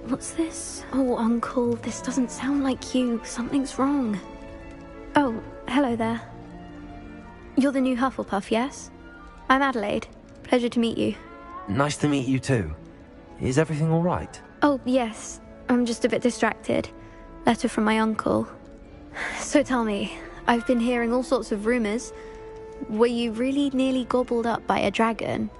Speaker 17: What's this? Oh, Uncle, this doesn't sound like you. Something's wrong. Oh, hello there. You're the new Hufflepuff, yes? I'm Adelaide. Pleasure to meet you.
Speaker 2: Nice to meet you too. Is everything all right?
Speaker 17: Oh, yes. I'm just a bit distracted. Letter from my uncle. So tell me, I've been hearing all sorts of rumors. Were you really nearly gobbled up by a dragon?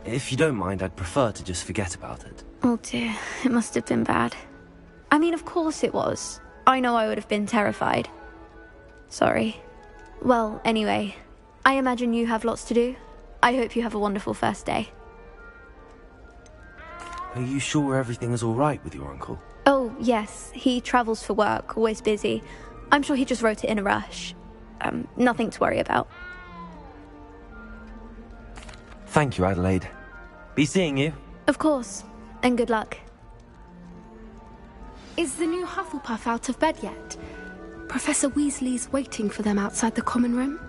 Speaker 2: If you don't mind, I'd prefer to just forget about it.
Speaker 17: Oh dear, it must have been bad. I mean, of course it was. I know I would have been terrified. Sorry. Well, anyway, I imagine you have lots to do. I hope you have a wonderful first day.
Speaker 2: Are you sure everything is all right with your uncle?
Speaker 17: Oh, yes. He travels for work, always busy. I'm sure he just wrote it in a rush. Nothing to worry about.
Speaker 2: Thank you, Adelaide. Be seeing you.
Speaker 17: Of course. And good luck.
Speaker 18: Is the new Hufflepuff out of bed yet? Professor Weasley's waiting for them outside the common room.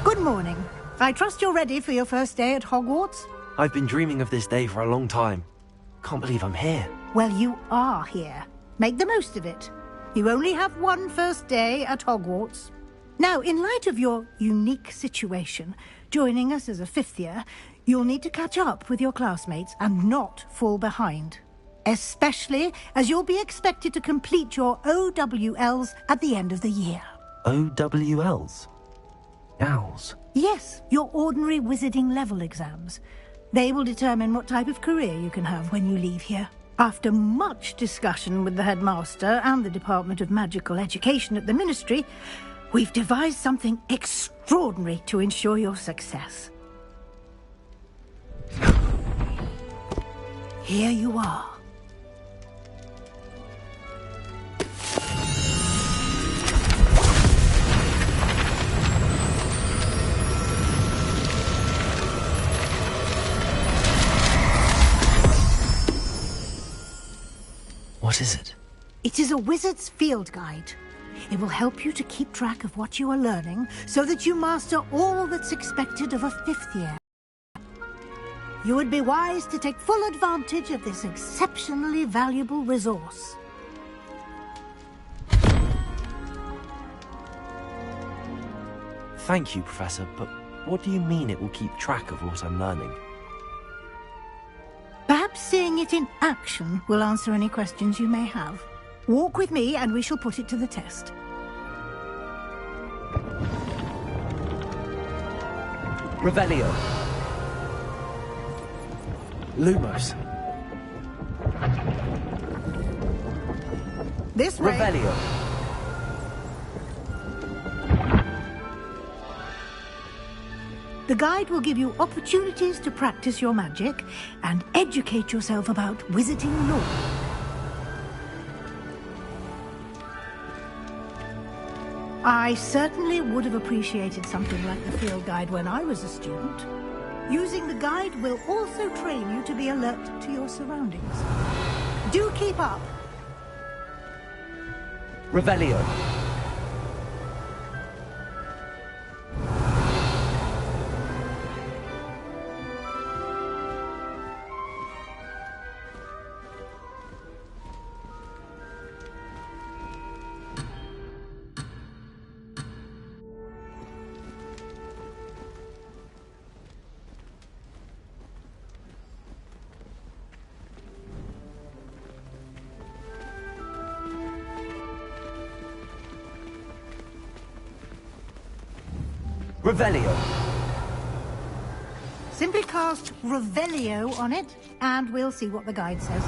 Speaker 9: Good morning. I trust you're ready for your first day at Hogwarts?
Speaker 2: I've been dreaming of this day for a long time. Can't believe I'm here.
Speaker 9: Well, you are here. Make the most of it. You only have one first day at Hogwarts. Now, in light of your unique situation, joining us as a fifth year, you'll need to catch up with your classmates and not fall behind. Especially as you'll be expected to complete your OWLs at the end of the year.
Speaker 2: OWLs? Owls?
Speaker 9: Yes, your ordinary wizarding level exams. They will determine what type of career you can have when you leave here. After much discussion with the headmaster and the Department of Magical Education at the Ministry, we've devised something extraordinary to ensure your success. Here you are.
Speaker 2: What is it?
Speaker 9: It is a wizard's field guide. It will help you to keep track of what you are learning so that you master all that's expected of a fifth year. You would be wise to take full advantage of this exceptionally valuable resource.
Speaker 2: Thank you, Professor, but what do you mean it will keep track of what I'm learning?
Speaker 9: Perhaps seeing it in action will answer any questions you may have. Walk with me and we shall put it to the test.
Speaker 2: Revelio. Lumos.
Speaker 9: This way.
Speaker 2: Revelio.
Speaker 9: The guide will give you opportunities to practice your magic and educate yourself about wizarding lore. I certainly would have appreciated something like the field guide when I was a student. Using the guide will also train you to be alert to your surroundings. Do keep up.
Speaker 2: Revelio. Revelio.
Speaker 9: Simply cast Revelio on it, and we'll see what the guide says.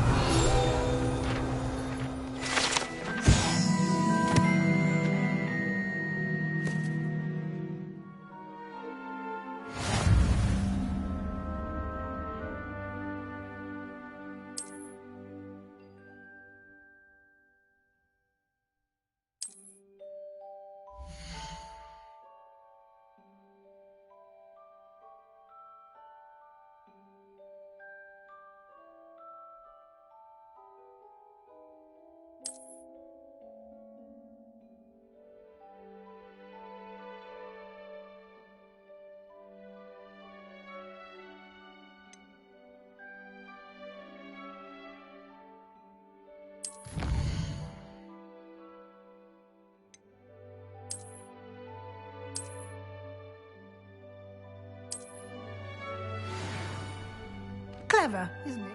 Speaker 9: Clever, isn't it?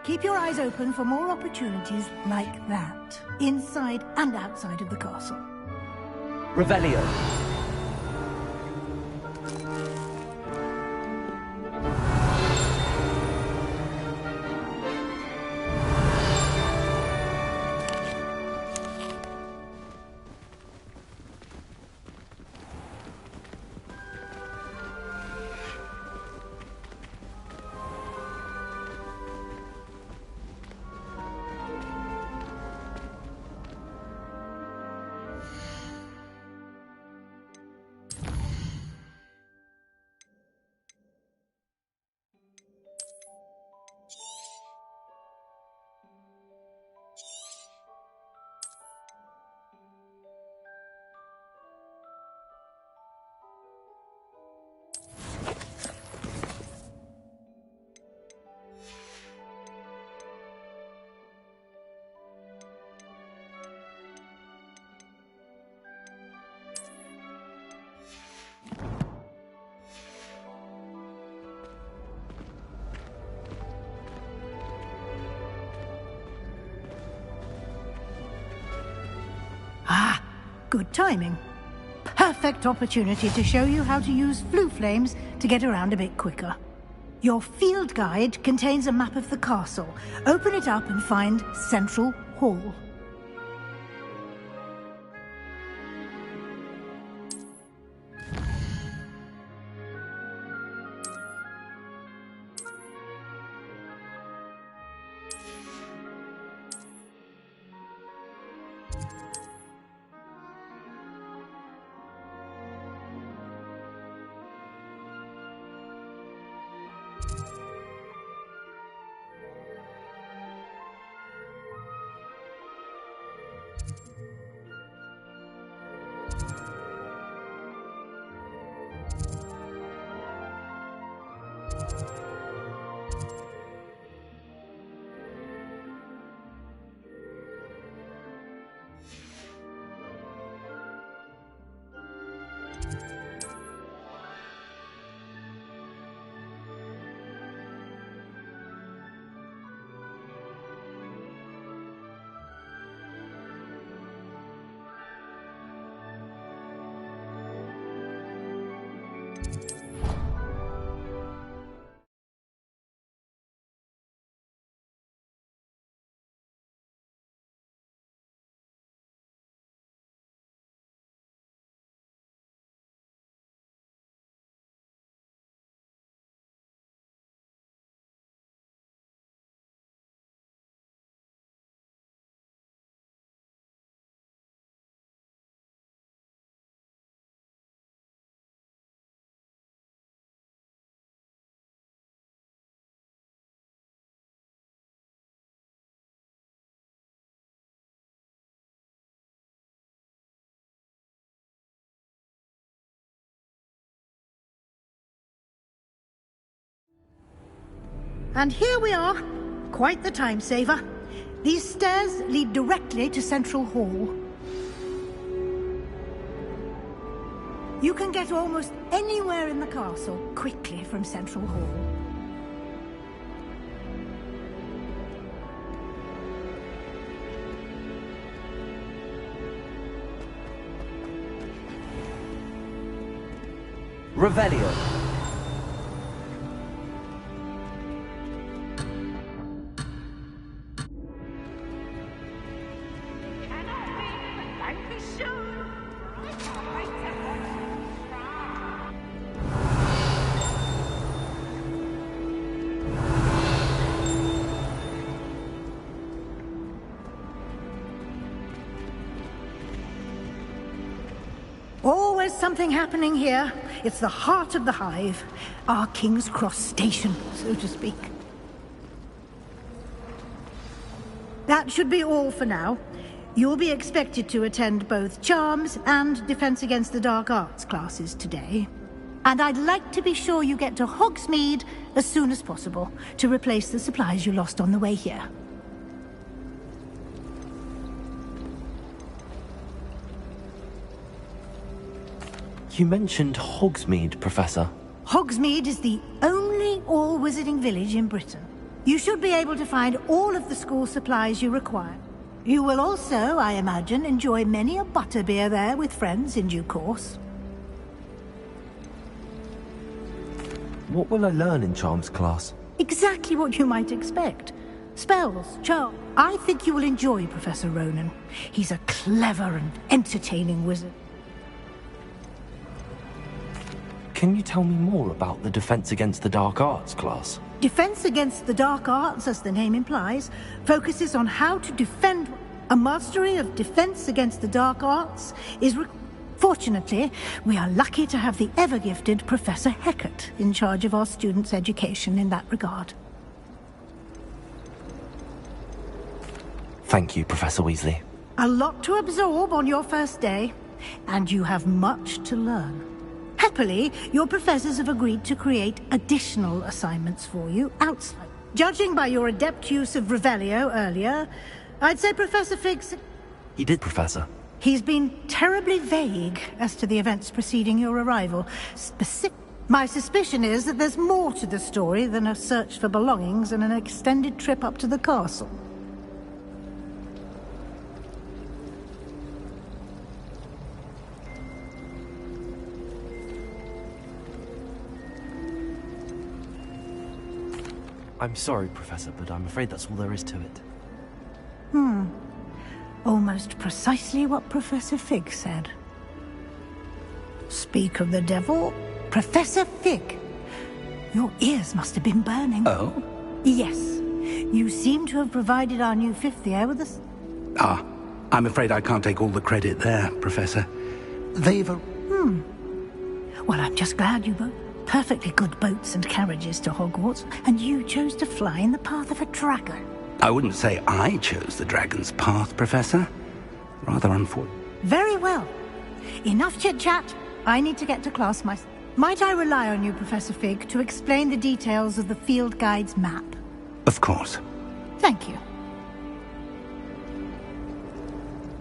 Speaker 9: Keep your eyes open for more opportunities like that, inside and outside of the castle.
Speaker 2: Revelio.
Speaker 9: Ah, good timing. Perfect opportunity to show you how to use flue flames to get around a bit quicker. Your field guide contains a map of the castle. Open it up and find Central Hall. And here we are. Quite the time saver. These stairs lead directly to Central Hall. You can get almost anywhere in the castle quickly from Central Hall.
Speaker 2: Revelio.
Speaker 9: Always something happening here. It's the heart of the hive. Our King's Cross station, so to speak. That should be all for now. You'll be expected to attend both Charms and Defense Against the Dark Arts classes today. And I'd like to be sure you get to Hogsmeade as soon as possible to replace the supplies you lost on the way here.
Speaker 2: You mentioned Hogsmeade, Professor.
Speaker 9: Hogsmeade is the only all-wizarding village in Britain. You should be able to find all of the school supplies you require. You will also, I imagine, enjoy many a butterbeer there with friends in due course.
Speaker 2: What will I learn in Charms class?
Speaker 9: Exactly what you might expect. Spells, charms. I think you will enjoy Professor Ronan. He's a clever and entertaining wizard.
Speaker 2: Can you tell me more about the Defense Against the Dark Arts class?
Speaker 9: Defense Against the Dark Arts, as the name implies, focuses on how to defend. A mastery of Defense Against the Dark Arts is Fortunately, we are lucky to have the ever-gifted Professor Hecat in charge of our students' education in that regard.
Speaker 2: Thank you, Professor Weasley.
Speaker 9: A lot to absorb on your first day, and you have much to learn. Happily, your professors have agreed to create additional assignments for you outside. Judging by your adept use of Revelio earlier, I'd say Professor Fig's...
Speaker 2: He did, Professor.
Speaker 9: He's been terribly vague as to the events preceding your arrival. My suspicion is that there's more to the story than a search for belongings and an extended trip up to the castle.
Speaker 2: I'm sorry, Professor, but I'm afraid that's all there is to it.
Speaker 9: Almost precisely what Professor Fig said. Speak of the devil, Professor Fig. Your ears must have been burning.
Speaker 6: Oh?
Speaker 9: Yes. You seem to have provided our new fifth year with us.
Speaker 6: Ah, I'm afraid I can't take all the credit there, Professor. They've...
Speaker 9: Well, I'm just glad you both perfectly good boats and carriages to Hogwarts, and you chose to fly in the path of a dragon.
Speaker 6: I wouldn't say I chose the dragon's path, Professor. Rather unfortunate.
Speaker 9: Very well. Enough chit-chat. I need to get to class myself. Might I rely on you, Professor Fig, to explain the details of the field guide's map?
Speaker 6: Of course.
Speaker 9: Thank you.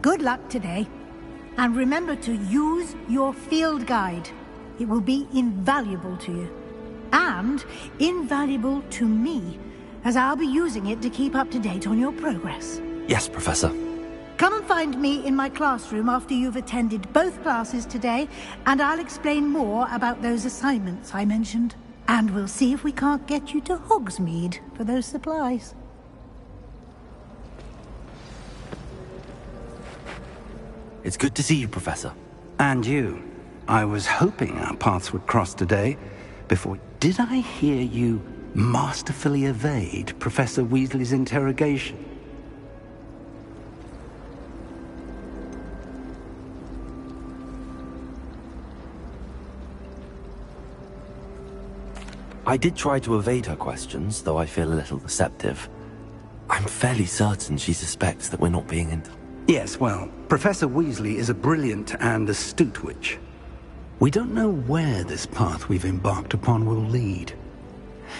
Speaker 9: Good luck today. And remember to use your field guide. It will be invaluable to you. And invaluable to me, as I'll be using it to keep up to date on your progress.
Speaker 2: Yes, Professor.
Speaker 9: Come and find me in my classroom after you've attended both classes today, and I'll explain more about those assignments I mentioned. And we'll see if we can't get you to Hogsmeade for those supplies.
Speaker 2: It's good to see you, Professor.
Speaker 6: And you. I was hoping our paths would cross today before... Did I hear you masterfully evade Professor Weasley's interrogation?
Speaker 2: I did try to evade her questions, though I feel a little deceptive. I'm fairly certain she suspects that we're not being
Speaker 6: Yes, well, Professor Weasley is a brilliant and astute witch. We don't know where this path we've embarked upon will lead.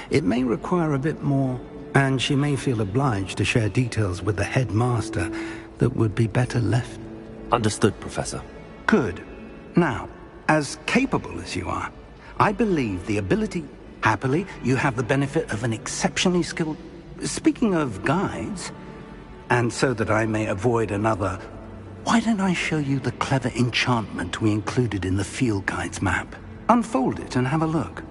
Speaker 6: It may require a bit more, and she may feel obliged to share details with the headmaster that would be better left.
Speaker 2: Understood, Professor.
Speaker 6: Good. Now, as capable as you are, I believe the ability... Happily, you have the benefit of an exceptionally skilled... Speaking of guides, and so that I may avoid another... Why don't I show you the clever enchantment we included in the field guide's map? Unfold it and have a look.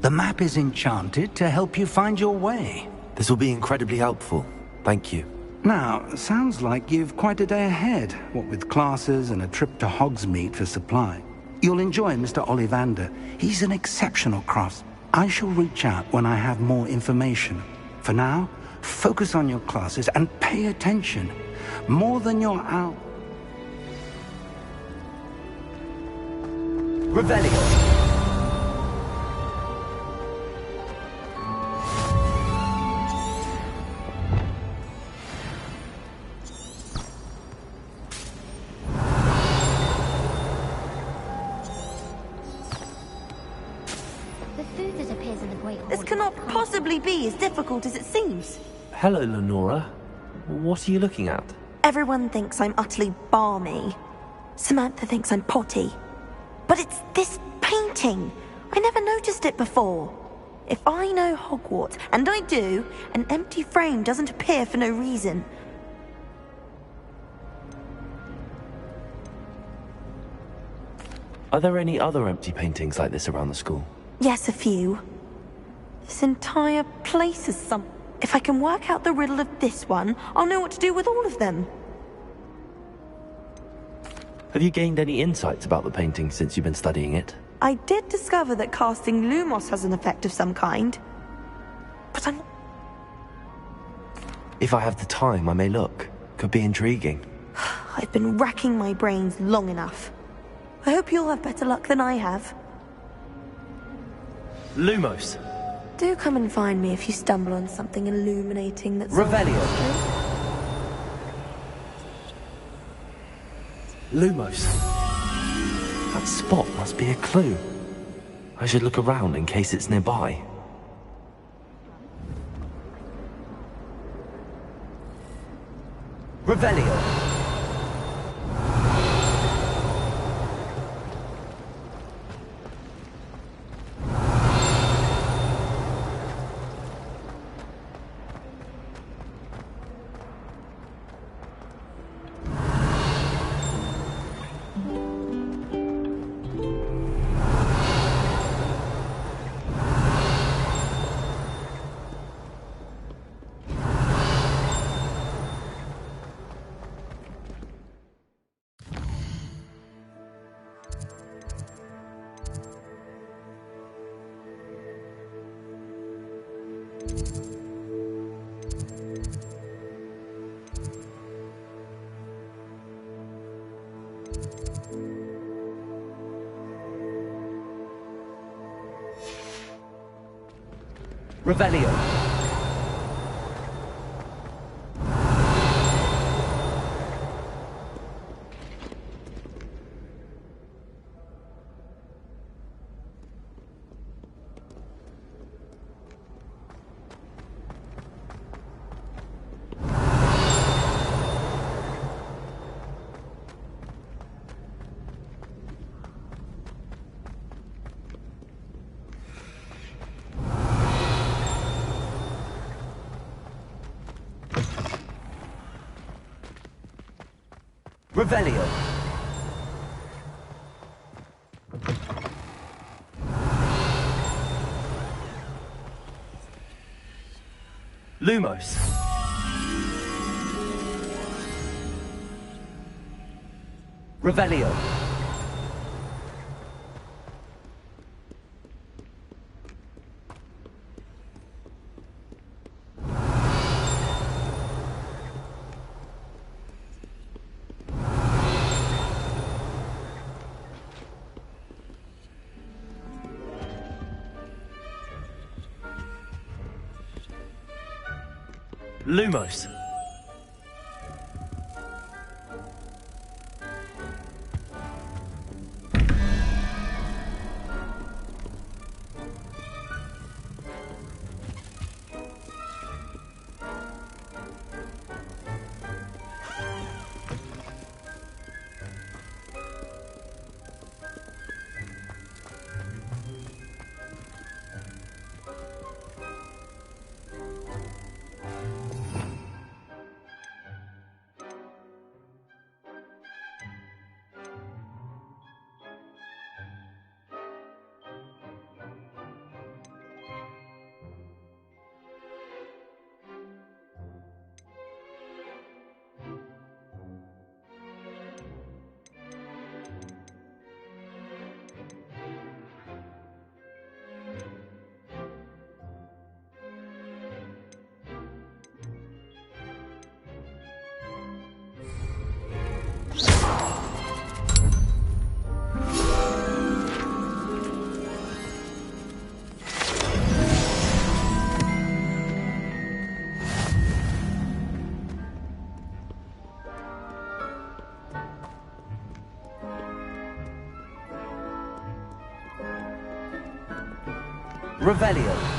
Speaker 6: The map is enchanted to help you find your way.
Speaker 2: This will be incredibly helpful. Thank you.
Speaker 6: Now, sounds like you've quite a day ahead, what with classes and a trip to Hogsmeade for supply. You'll enjoy Mr. Ollivander. He's an exceptional craftsman. I shall reach out when I have more information. For now, focus on your classes and pay attention. More than your
Speaker 2: Revelio!
Speaker 13: This cannot possibly be as difficult as it seems.
Speaker 2: Hello, Lenora. What are you looking at?
Speaker 13: Everyone thinks I'm utterly balmy. Samantha thinks I'm potty. But it's this painting. I never noticed it before. If I know Hogwarts, and I do, an empty frame doesn't appear for no reason.
Speaker 2: Are there any other empty paintings like this around the school?
Speaker 13: Yes, a few. This entire place is some... If I can work out the riddle of this one, I'll know what to do with all of them.
Speaker 2: Have you gained any insights about the painting since you've been studying it?
Speaker 13: I did discover that casting Lumos has an effect of some kind. But I'm...
Speaker 2: If I have the time, I may look. Could be intriguing.
Speaker 13: I've been racking my brains long enough. I hope you'll have better luck than I have.
Speaker 2: Lumos!
Speaker 13: Do come and find me if you stumble on something illuminating that's...
Speaker 2: Revelio! Lumos! That spot must be a clue. I should look around in case it's nearby. Revelio! Revelio. Revelio. Lumos. Revelio. Lumos. Revelio.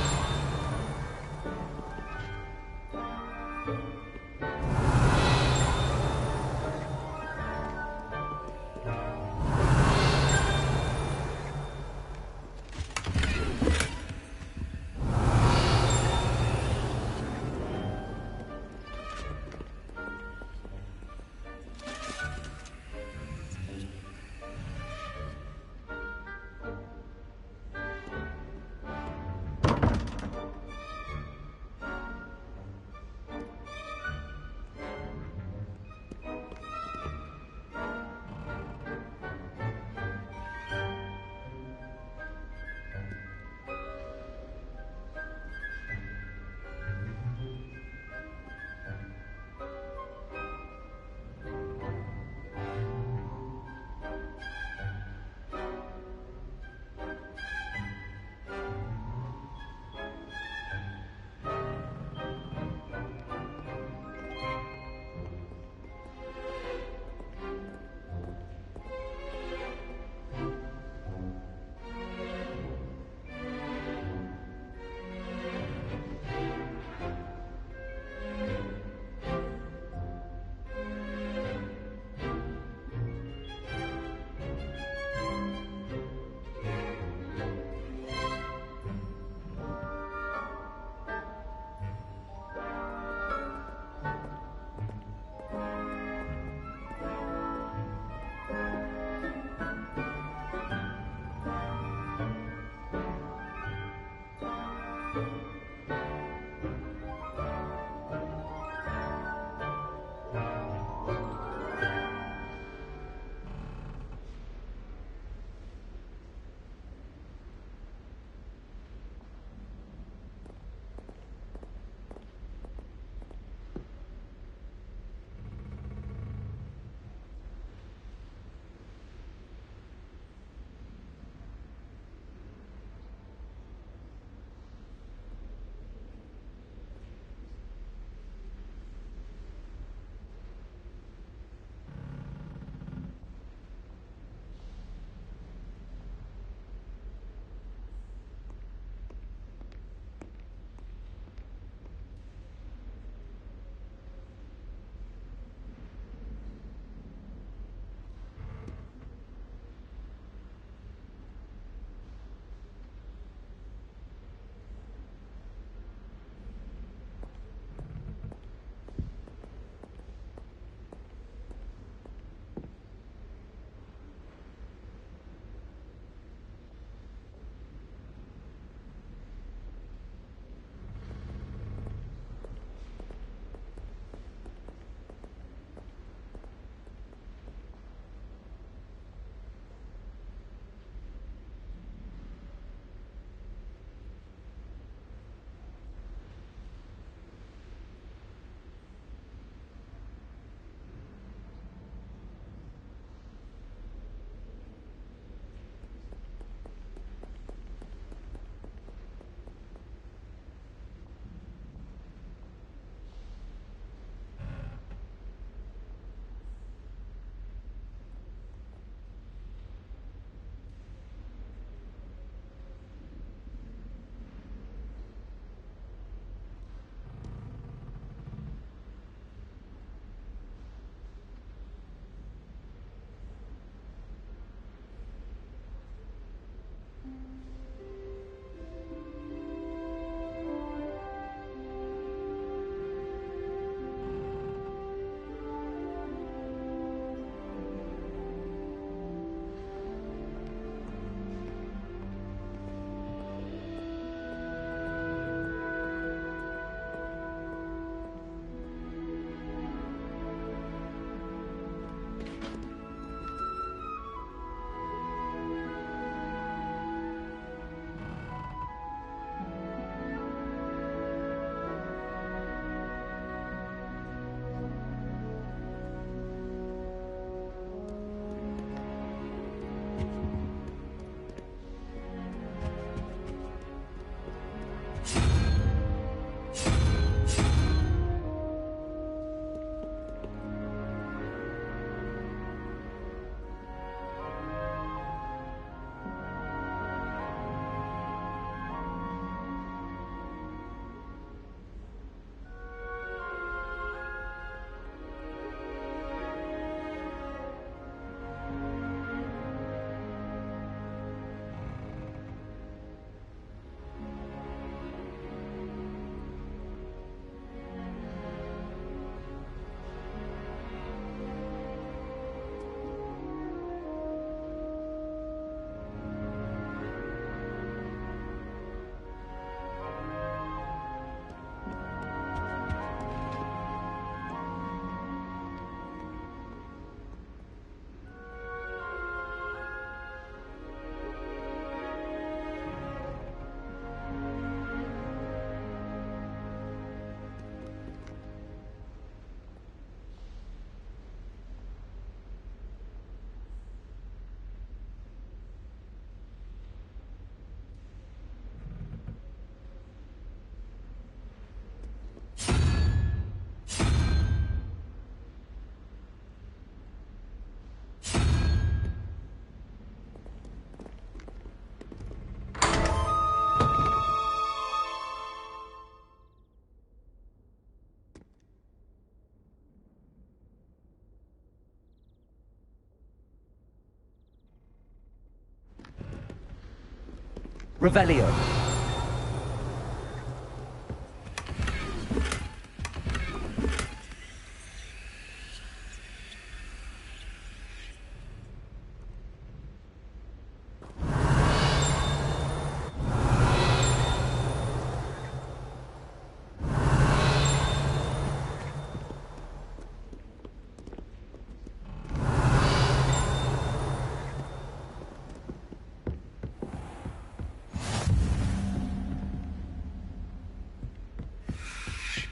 Speaker 2: Revelio.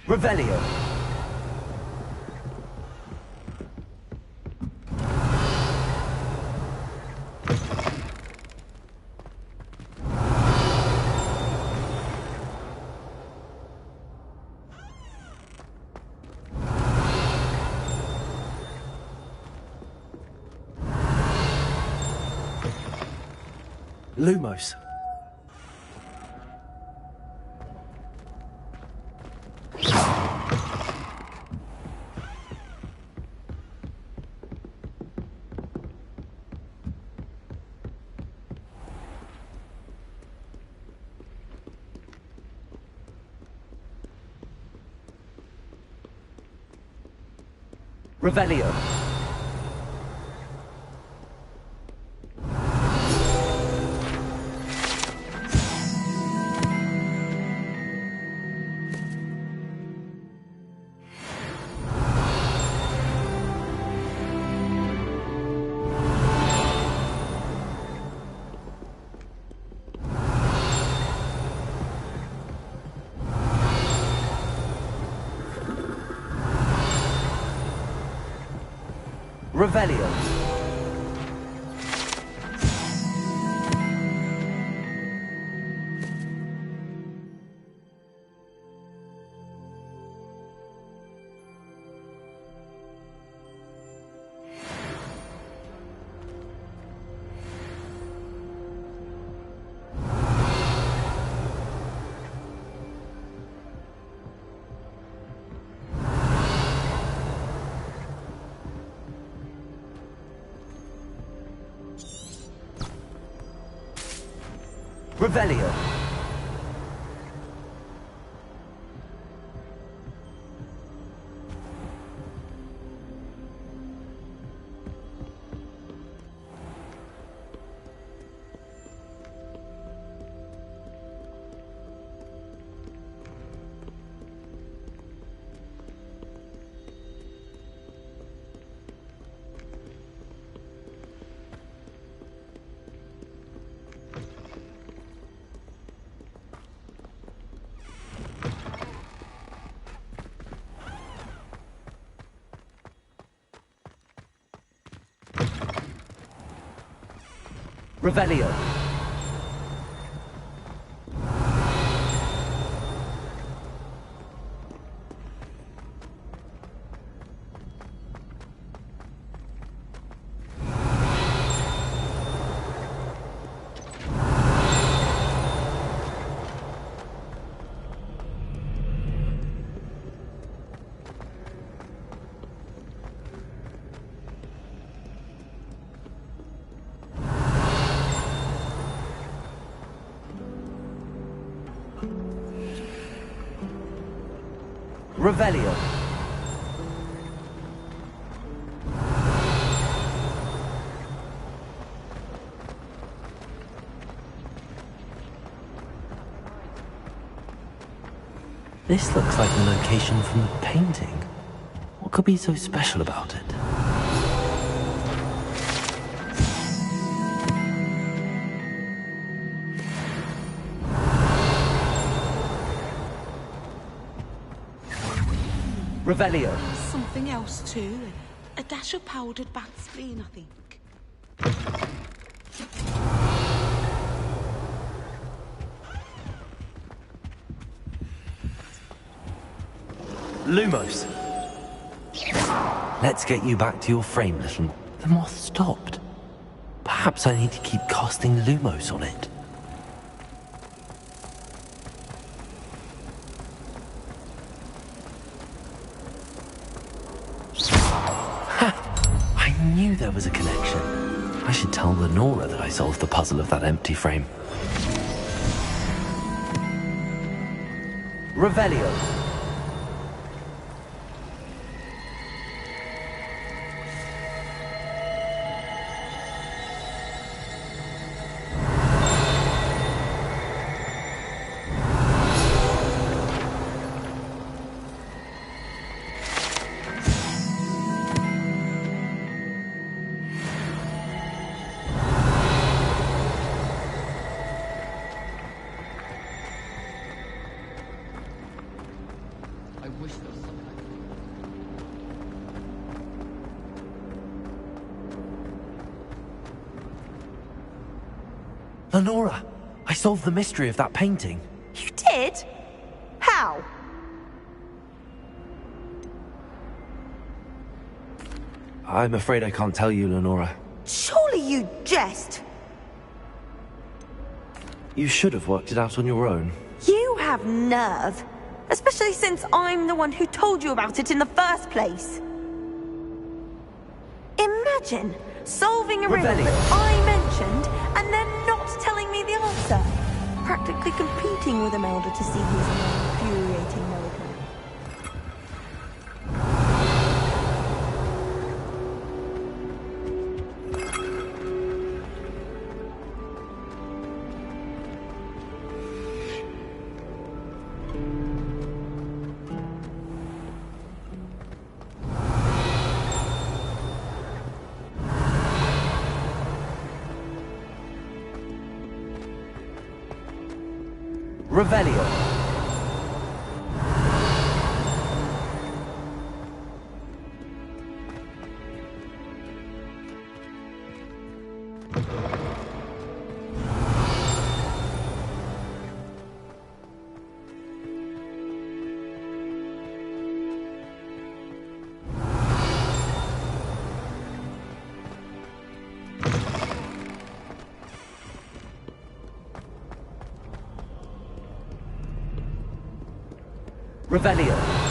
Speaker 2: Revelio. Lumos. Revelio. Revelio. Revelio. Revelio. Revelio. This looks like the location from the painting. What could be so special about it? Revelio.
Speaker 19: Something else too. A dash of powdered bat spleen, I think.
Speaker 2: Lumos. Let's get you back to your frame, little... The moth stopped. Perhaps I need to keep casting Lumos on it. I knew there was a connection. I should tell Lenora that I solved the puzzle of that empty frame. Revelio. Lenora, I solved the mystery of that painting.
Speaker 13: You did? How?
Speaker 2: I'm afraid I can't tell you, Lenora.
Speaker 13: Surely you jest.
Speaker 2: You should have worked it out on your own.
Speaker 13: You have nerve. Especially since I'm the one who told you about it in the first place. Imagine solving a riddle that I mentioned and then not telling me the answer. Practically competing with Imelda to see who's more infuriating American.
Speaker 2: Revelio. Revelio.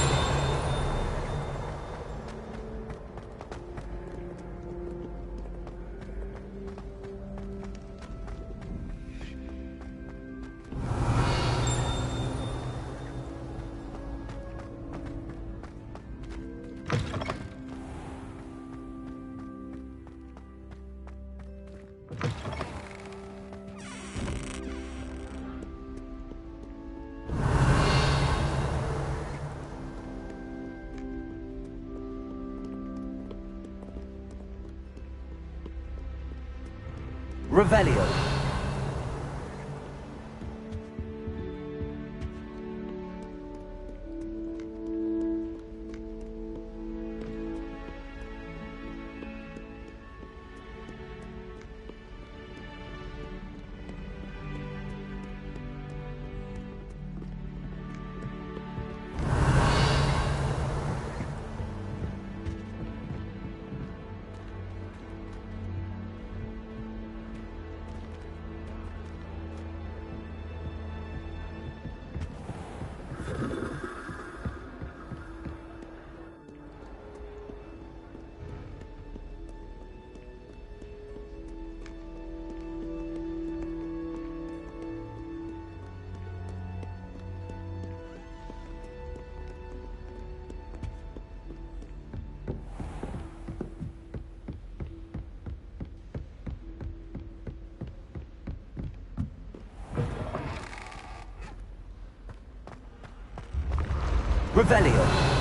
Speaker 2: Revelio. Revelio.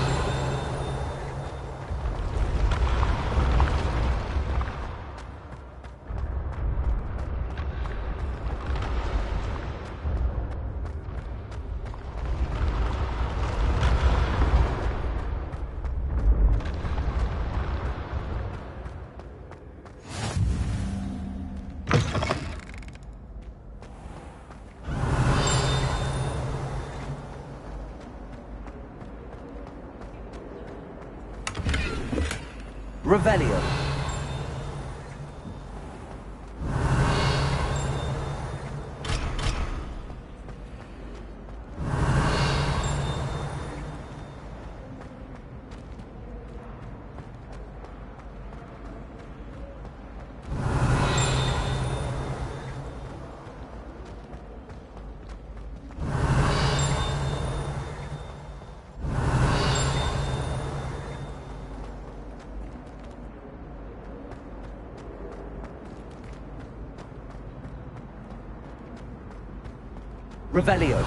Speaker 2: Revelio. Revelio.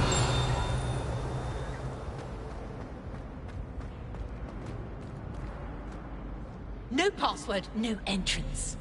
Speaker 20: No password, no entrance.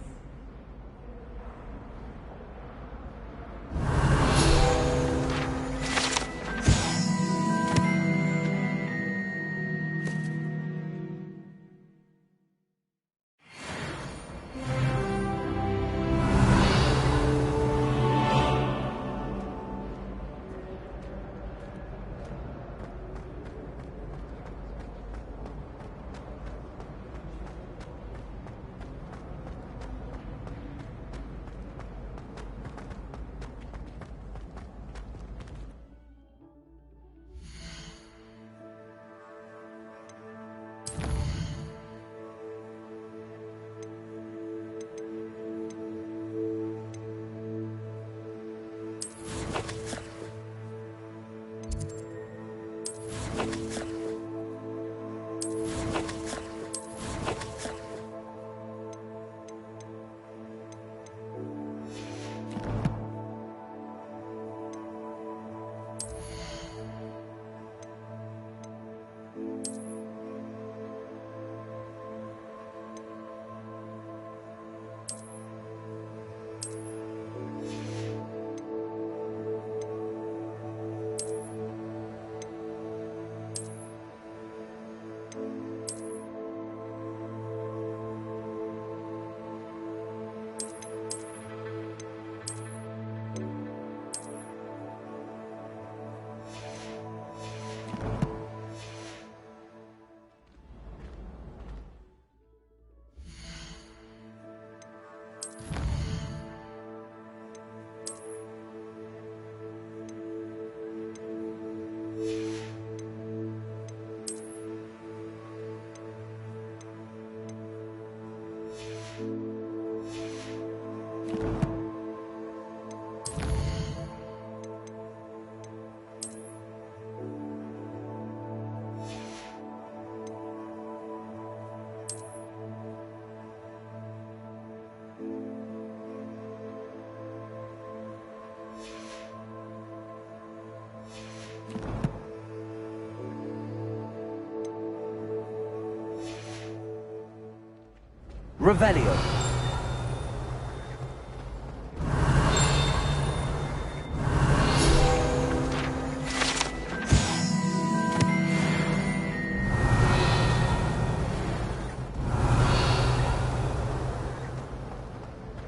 Speaker 2: Revelio.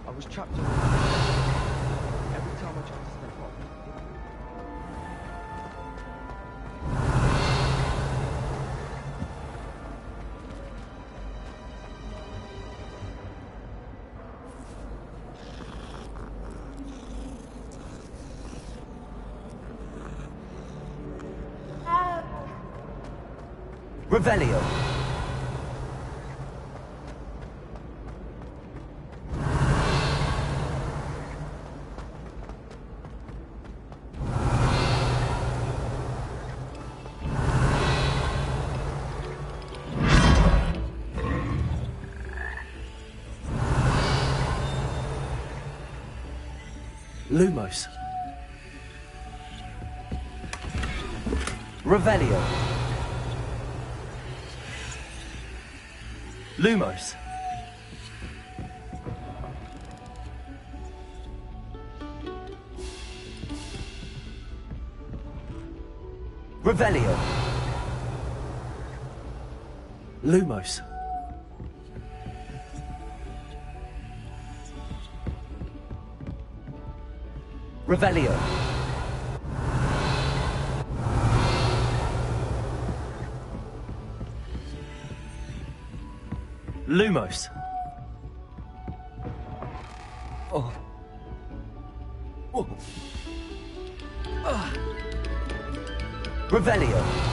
Speaker 12: I was trapped in every time I tried to step off.
Speaker 2: Revelio. Lumos. Revelio. Lumos. Revelio. Lumos. Revelio. Lumos. Oh. Oh. Revelio.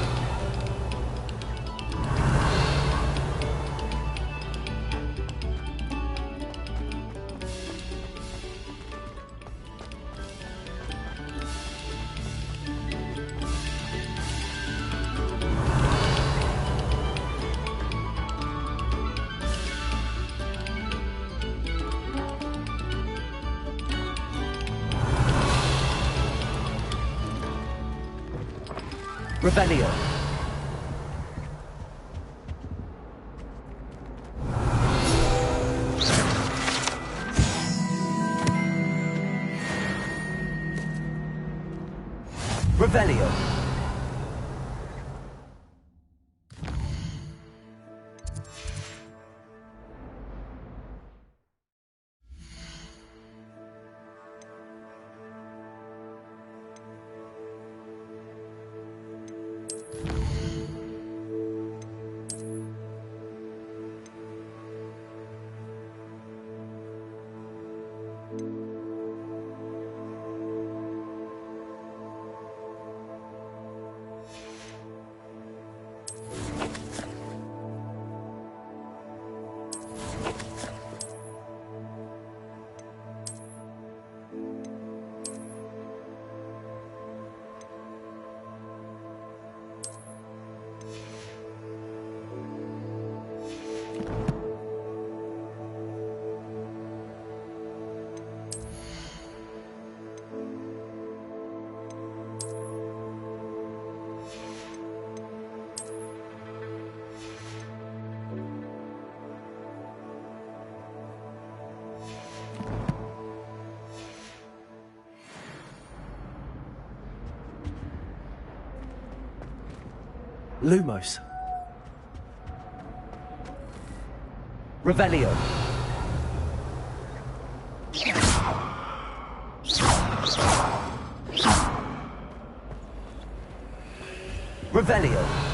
Speaker 2: Revelio. Revelio. Lumos. Revelio. Revelio.